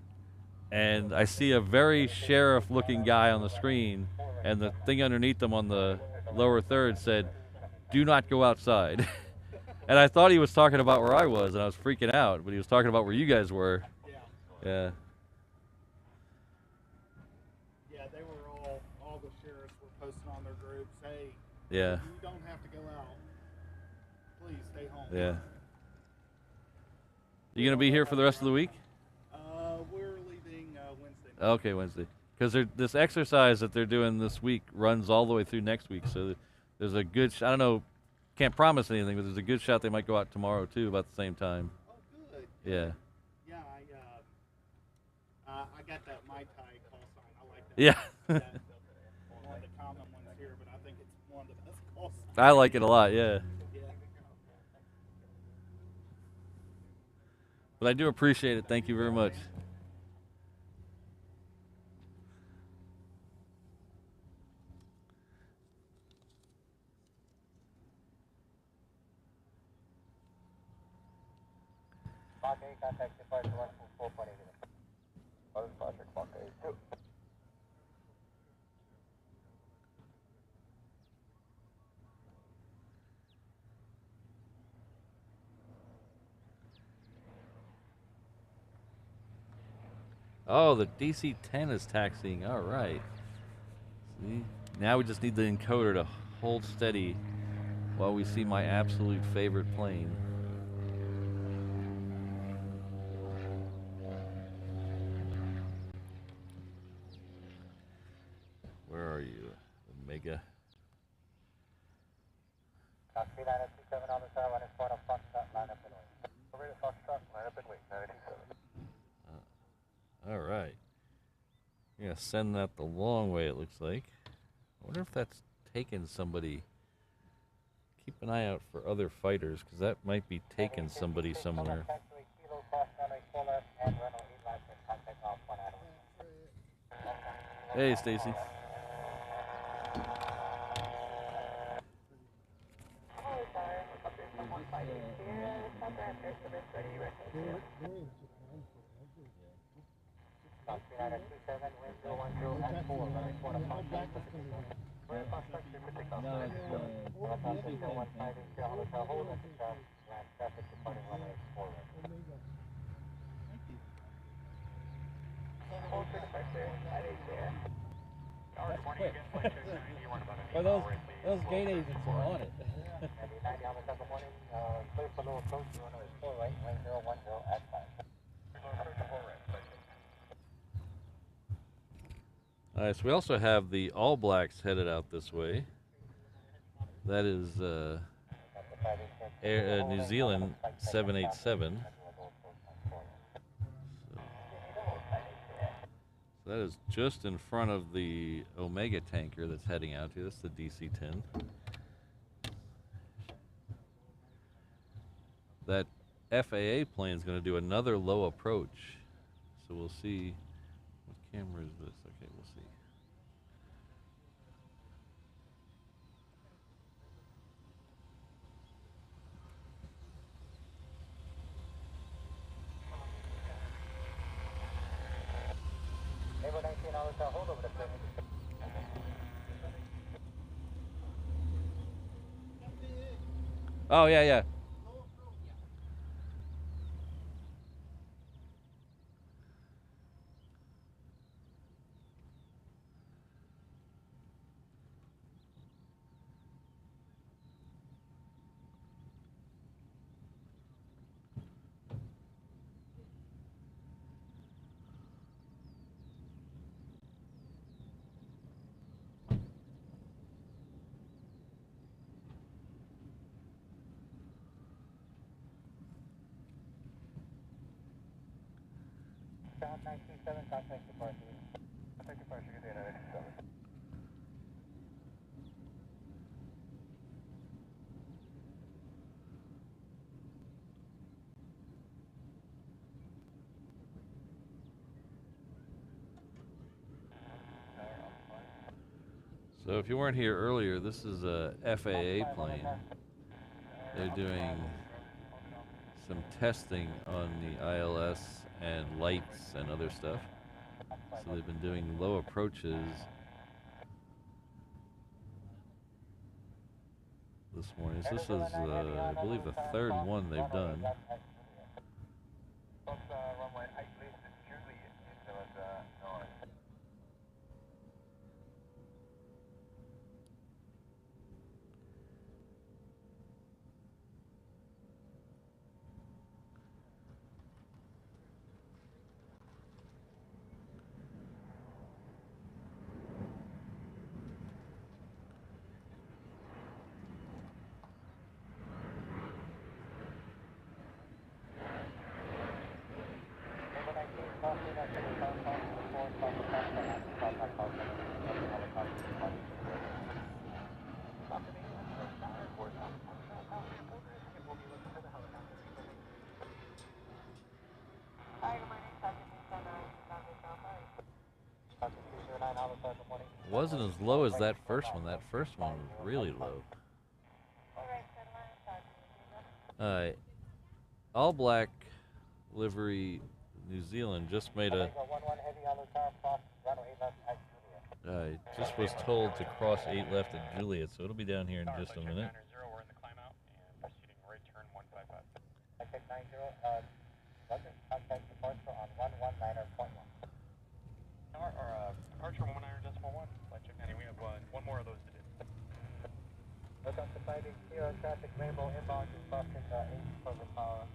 and I see a very sheriff-looking guy on the screen, and the thing underneath him on the lower third said, "Do not go outside." And I thought he was talking about where I was, and I was freaking out, but he was talking about where you guys were. Yeah. Yeah, they were all the sheriffs were posting on their groups, hey, Yeah. you don't have to go out. Please stay home. Yeah. You gonna be here for the rest of the week? We're leaving Wednesday. Okay, Wednesday. Because this exercise that they're doing this week runs all the way through next week, so there's a good. I don't know, can't promise anything, but there's a good shot they might go out tomorrow too, about the same time. Oh, good. Yeah. Yeah, I got that Mai Tai call sign. I like that. Yeah. One of the common ones here, but I think it's one of the best call signs. I like it a lot. Yeah. But I do appreciate it. Thank you very much. Mach 8, contact departure 124.8. Other departure, Mach 8. Oh, the DC-10 is taxiing. All right. See? Now we just need the encoder to hold steady while we see my absolute favorite plane. Where are you, Omega? Cockpit 927 on the side, line is point of Foxtrot, line up and wait. Over to Foxtrot, line up and wait, 927. All right. We're going to send that the long way, it looks like. I wonder if that's taken somebody. Keep an eye out for other fighters, because that might be taking somebody somewhere. Hey, Stacy. Well, those gate agents are on it. All right, so we also have the All Blacks headed out this way. That is New Zealand 787. So that is just in front of the Omega tanker that's heading out here. That's the DC-10. That FAA plane is going to do another low approach. So we'll see. What camera is this? Okay, we'll see. Oh, yeah, yeah. South 927, contact departure. Contact departure, good day, 927. So if you weren't here earlier, this is a FAA plane. They're doing some testing on the ILS and lights and other stuff. So they've been doing low approaches this morning. So this is, I believe, the third one they've done. Runway 8 leads to Juliet, New Zealand, 9. Wasn't as low as that first one. That first one was really low. All black livery New Zealand just made a. Just was told to cross 8 left at Juliet, so it'll be down here in just a minute. We're in the climb out and proceeding right turn 155. Contact 90, contact departure on 119.1. Departure 119.1. Flight check 90. We have one more of those to do. Look up to 580, traffic rainbow inbound is crossing 8 for the power.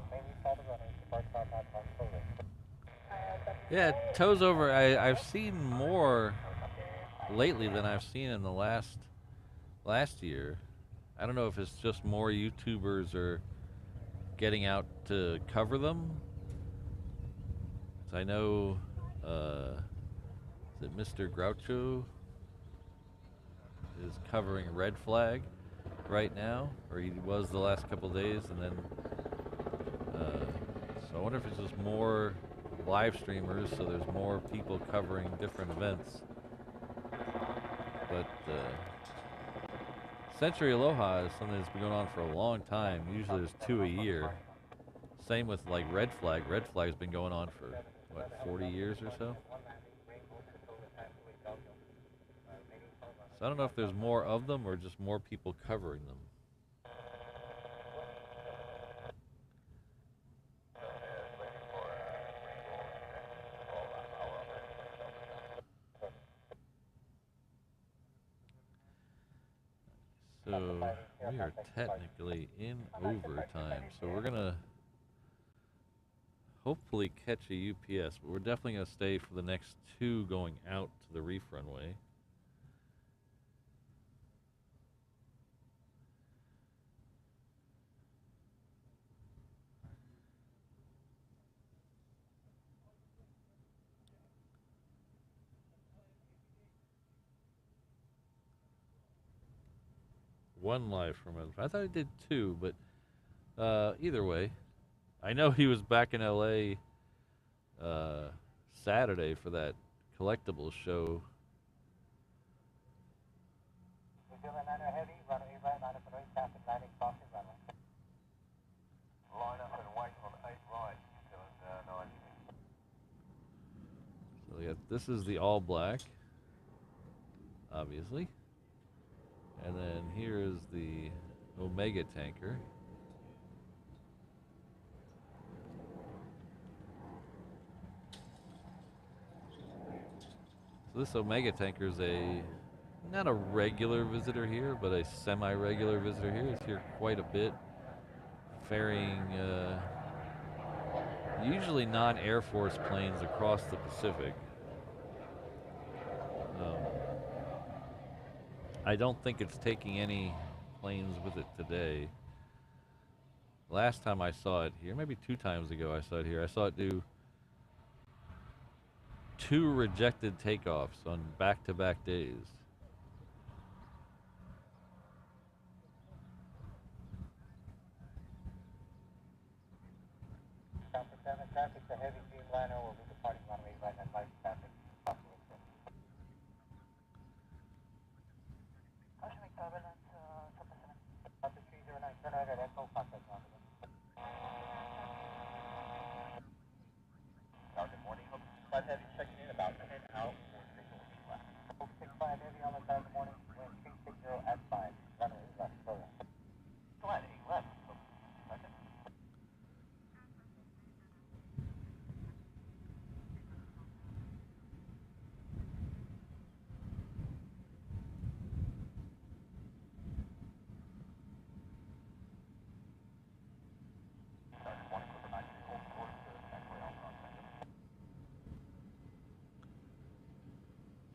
Mainly call the runway, departure outbound on October. Yeah, toes over. I've seen more lately than I've seen in the last year. I don't know if it's just more YouTubers are getting out to cover them. I know, is it Mr. Groucho is covering red flag right now, or he was the last couple days, and then so I wonder if it's just more live streamers, so there's more people covering different events. But Sentry Aloha is something that's been going on for a long time. Usually there's 2 a year. Same with like red flag. Red flag's been going on for what, 40 years or so? So I don't know if there's more of them or just more people covering them. So we are technically in overtime. So we're gonna hopefully catch a UPS, but we're definitely gonna stay for the next 2 going out to the reef runway. One live from him. I thought I did 2, but either way, I know he was back in LA Saturday for that collectibles show. New Zealand 9 heavy, runway 8 right, line up and right, traffic 90, crossing runway. Line up and wait on 8 right, New Zealand 9. So we got, this is the all black, obviously. And then here is the Omega tanker. So this Omega tanker is not a regular visitor here, but a semi-regular visitor here. It's here quite a bit, ferrying usually non-Air Force planes across the Pacific. I don't think it's taking any planes with it today. Last time I saw it here, maybe 2 times ago I saw it here, I saw it do 2 rejected takeoffs on back-to-back days. Chopper 7 traffic, the heavy Dreamliner will be departing runway right at light traffic. Chopper 309, turn right at Echo, contact runway. Good morning, Hope 65 Heavy checking in about 10 out for signal left. Hope 65 Heavy on the side of the morning, wind 360 at 5, runway left, go ahead. Go ahead, 8 left, second.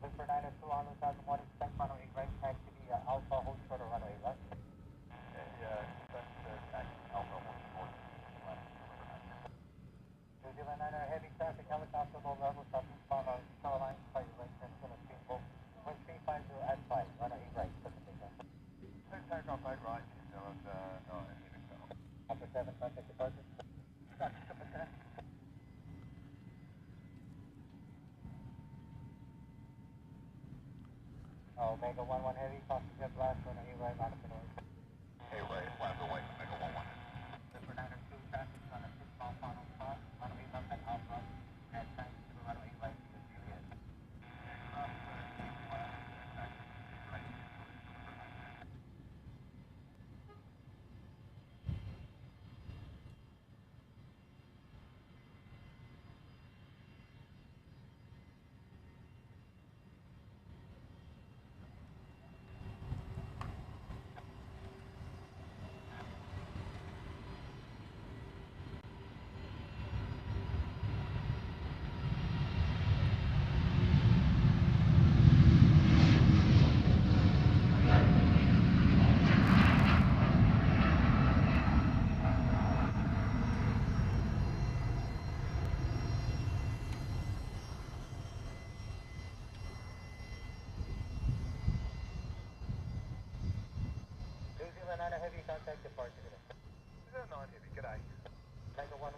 Clipper 902 on the side of the morning, expect runway right, taxi to the Alpha, hold short of runway left. Expect taxi Alpha, hold short left. 209 heavy traffic, helicopter low level, southeast bound on Shoreline, flight right, turn to the speedboat. Wind 350 at 5, runway right, clipper takeoff. Takeoff right, right, Upper 7, contact departure. Copy, clipper 7. Omega 11 heavy, crossing jet blast, runway right, line up the noise. Hey, right, flaps away, Omega 11. Clipper 902 traffic on a 6-mile final spot, runway left at Alpha, and time to the runway right to Juliet. Heavy contact departure today. Non-heavy, good eye. Mega 11,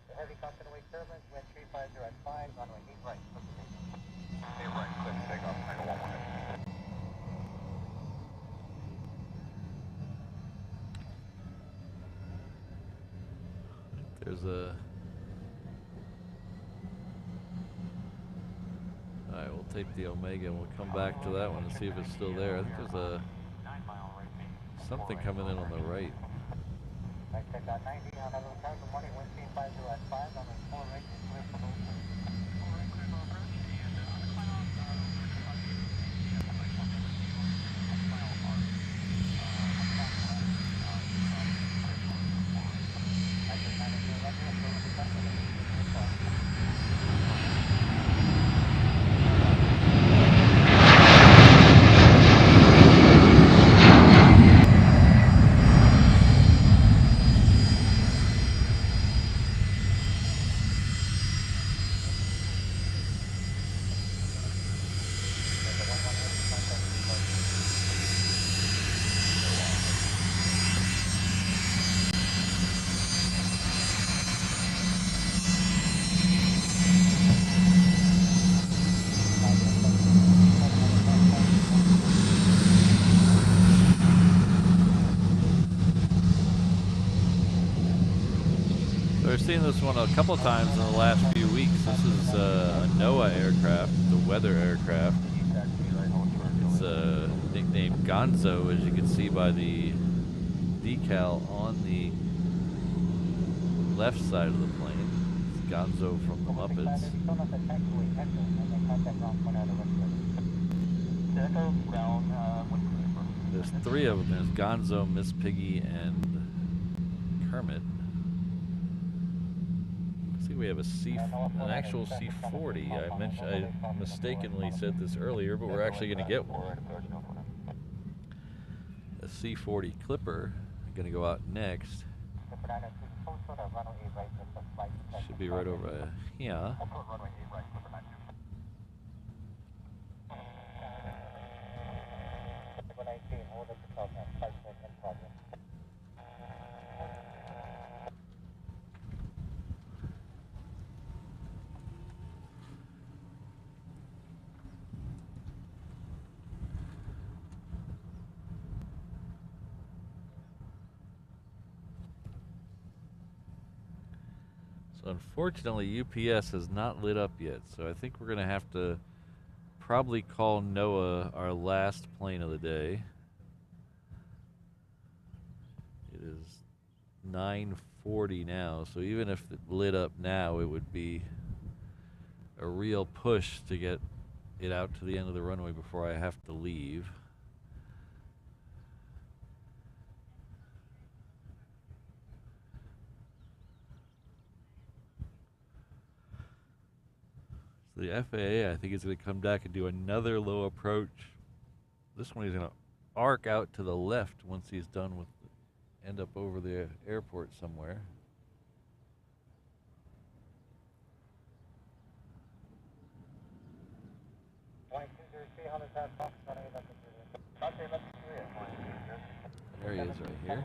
the heavy constant away turbines, wind 350 at 5, runway 8 right, clip the takeoff. 8 right, clip the takeoff, Mega 11. There's a... Alright, we'll take the Omega and we'll come back to that one and see if it's still there. I think there's a... something coming in on the right. Right check out 90, Honolulu, good morning, wind 350 at 5, runway 4 right, clear for those. 4 right, clear for approach, and on the climb out, We've seen this one a couple times in the last few weeks. This is a NOAA aircraft, the weather aircraft. It's nicknamed Gonzo, as you can see by the decal on the left side of the plane. It's Gonzo from the Muppets. There's 3 of them. There's Gonzo, Miss Piggy, and Kermit. We have an actual C-40. I mistakenly said this earlier, but we're actually going to get one. A C-40 Clipper, going to go out next. Should be right over here. So unfortunately, UPS has not lit up yet, so I think we're going to have to probably call NOAA our last plane of the day. It is 9:40 now, so even if it lit up now, it would be a real push to get it out to the end of the runway before I have to leave. So the FAA, I think, is going to come back and do another low approach. This one he's going to arc out to the left once he's done with, end up over the airport somewhere. There he is right here.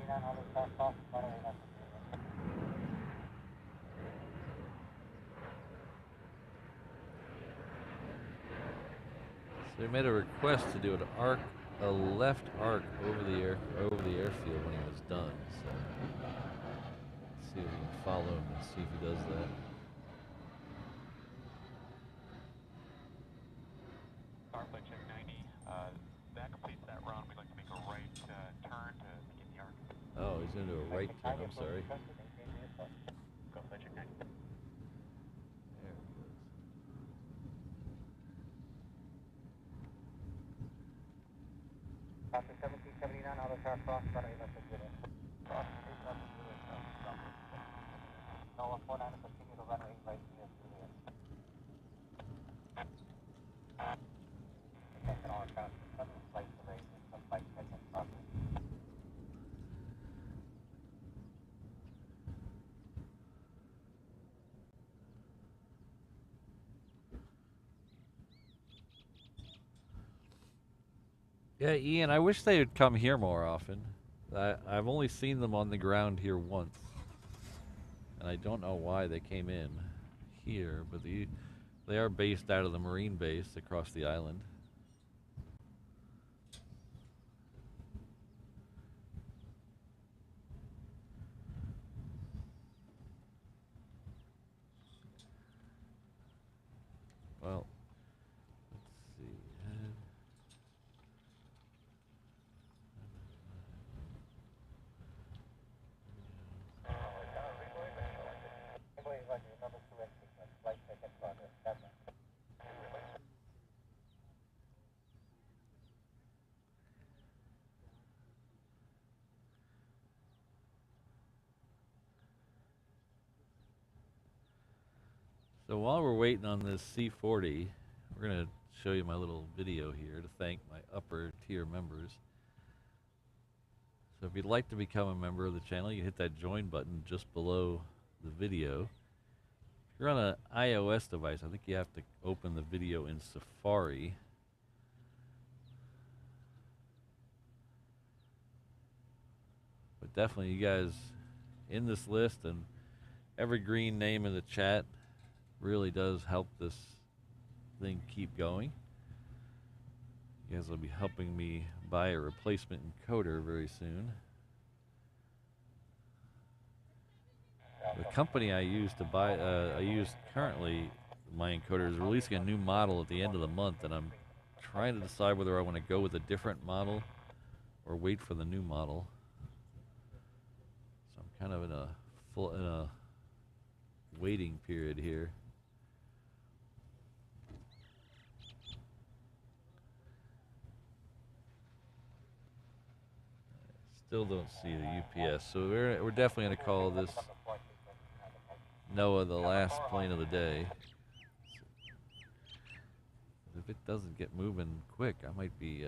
So he made a request to do a left arc over the airfield when he was done. So let's see if we can follow him and see if he does that. Flight check 90. That completes that run. We'd like to make a right turn to begin the arc. Oh, he's going to do a right turn. I'm sorry. Go flight check 90. There he goes. After 1779, auto car cross, runway left of 0. Cross, 8 NOAA 49 to continue to runway right near Juliet. Attention all aircraft, sudden flight delays and some flight check and process. Yeah, Ian, I wish they would come here more often. I've only seen them on the ground here once. And I don't know why they came in here, but they are based out of the Marine base across the island. Well, let's see. So while we're waiting on this C-40, we're going to show you my little video here to thank my upper tier members. So if you'd like to become a member of the channel, you hit that join button just below the video. If you're on an iOS device, I think you have to open the video in Safari. But definitely you guys in this list and every green name in the chat really does help this thing keep going. You guys will be helping me buy a replacement encoder very soon. The company I use to buy, I use currently my encoder is releasing a new model at the end of the month, and I'm trying to decide whether I want to go with a different model or wait for the new model. So I'm kind of in a waiting period here. Still don't see the UPS, so we're definitely going to call this NOAA the last plane of the day. If it doesn't get moving quick, I might be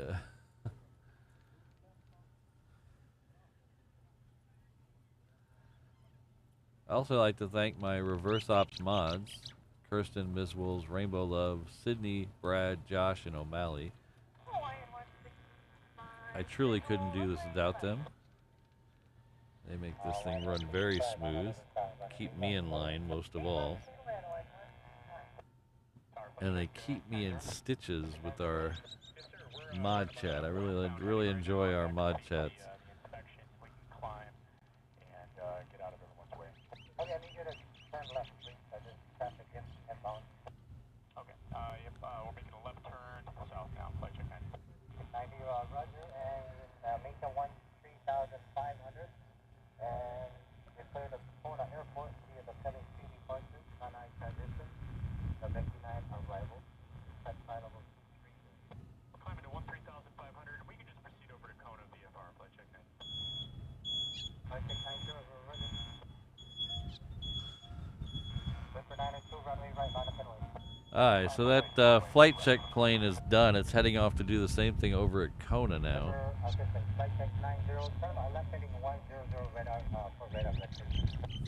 I also like to thank my reverse ops mods, Kirsten, Ms. Wolves, Rainbow Love, Sydney, Brad, Josh, and O'Malley. I truly couldn't do this without them. They make this thing run very smooth, keep me in line most of all. And they keep me in stitches with our mod chat. I really enjoy our mod chats. Okay, I need you to turn left. Alright, so that flight check plane is done. It's heading off to do the same thing over at Kona now. Flight check 90, left heading 100 radar for radar vectors.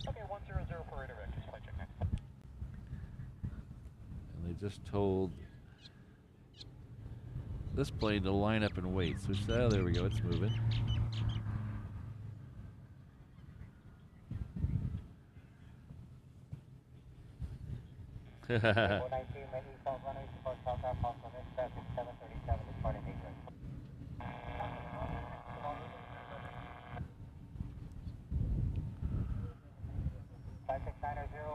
Okay, 100 for radar vectors, flight check 90. And they just told this plane to line up and wait. So, oh, there we go, it's moving.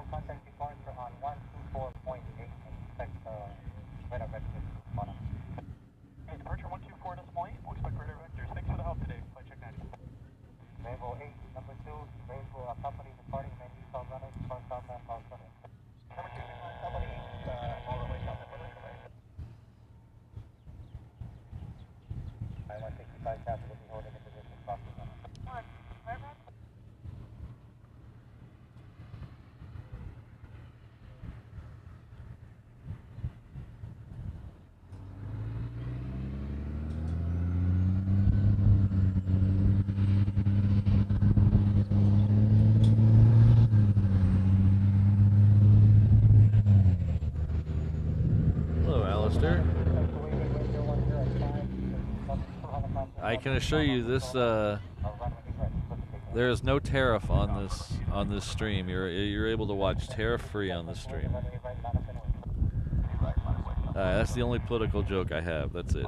Contact departure on 124.8 and expect radar vectors to spawn up. Okay, departure 124 at this point. We'll expect radar vectors. Thanks for the help today. Flight check 90. Rainbow 8, number 2, Rainbow company departing menu south runway, depart southbound, south runway. Number 2, company, all the way south and runway. I-165 traffic will be holding in position crossing runway. I can assure you this there is no tariff on this stream. You're able to watch tariff free on this stream. That's the only political joke I have. That's it.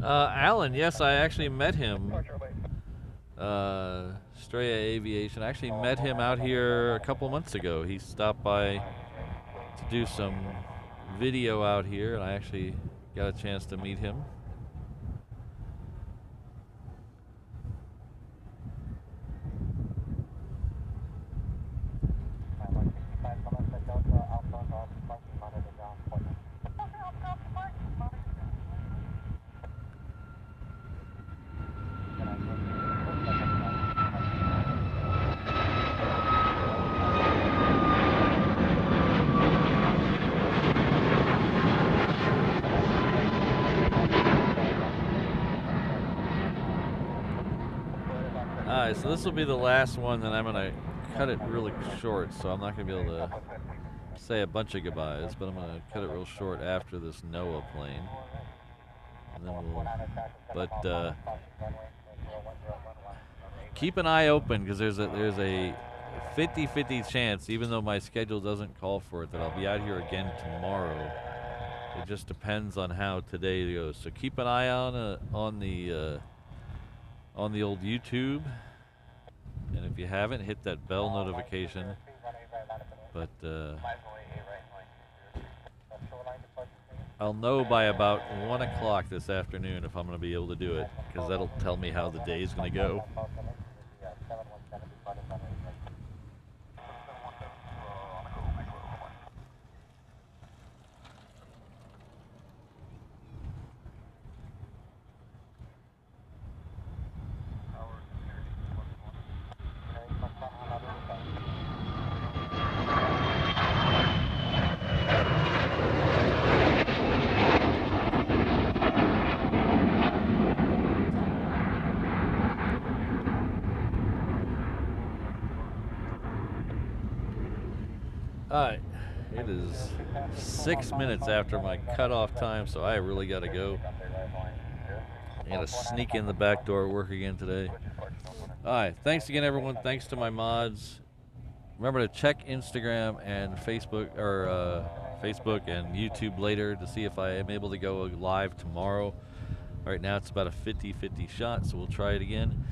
Alan, yes, I actually met him. Straya Aviation. I actually met him out here a couple months ago. He stopped by to do some video out here, and I actually got a chance to meet him. Alright, so this will be the last one, and I'm going to cut it really short, so I'm not going to be able to say a bunch of goodbyes, but I'm going to cut it real short after this NOAA plane. And then we'll, keep an eye open, because there's a 50-50 chance, even though my schedule doesn't call for it, that I'll be out here again tomorrow. It just depends on how today goes. So keep an eye on the old YouTube, and if you haven't, hit that bell notification. But I'll know by about 1 o'clock this afternoon if I'm going to be able to do it, because that'll tell me how the day is going to go. Alright, it is 6 minutes after my cutoff time, so I really got to go. I got to sneak in the back door at work again today. Alright, thanks again, everyone. Thanks to my mods. Remember to check Instagram and Facebook, or Facebook and YouTube later to see if I am able to go live tomorrow. Right now it's about a 50-50 shot, so we'll try it again.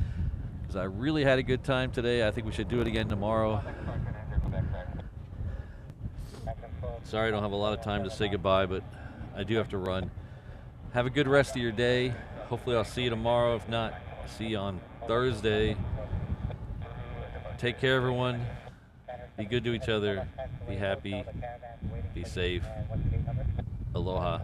Because I really had a good time today. I think we should do it again tomorrow. Sorry I don't have a lot of time to say goodbye, but I do have to run. Have a good rest of your day. Hopefully I'll see you tomorrow. If not, see you on Thursday. Take care, everyone. Be good to each other. Be happy. Be safe. Aloha.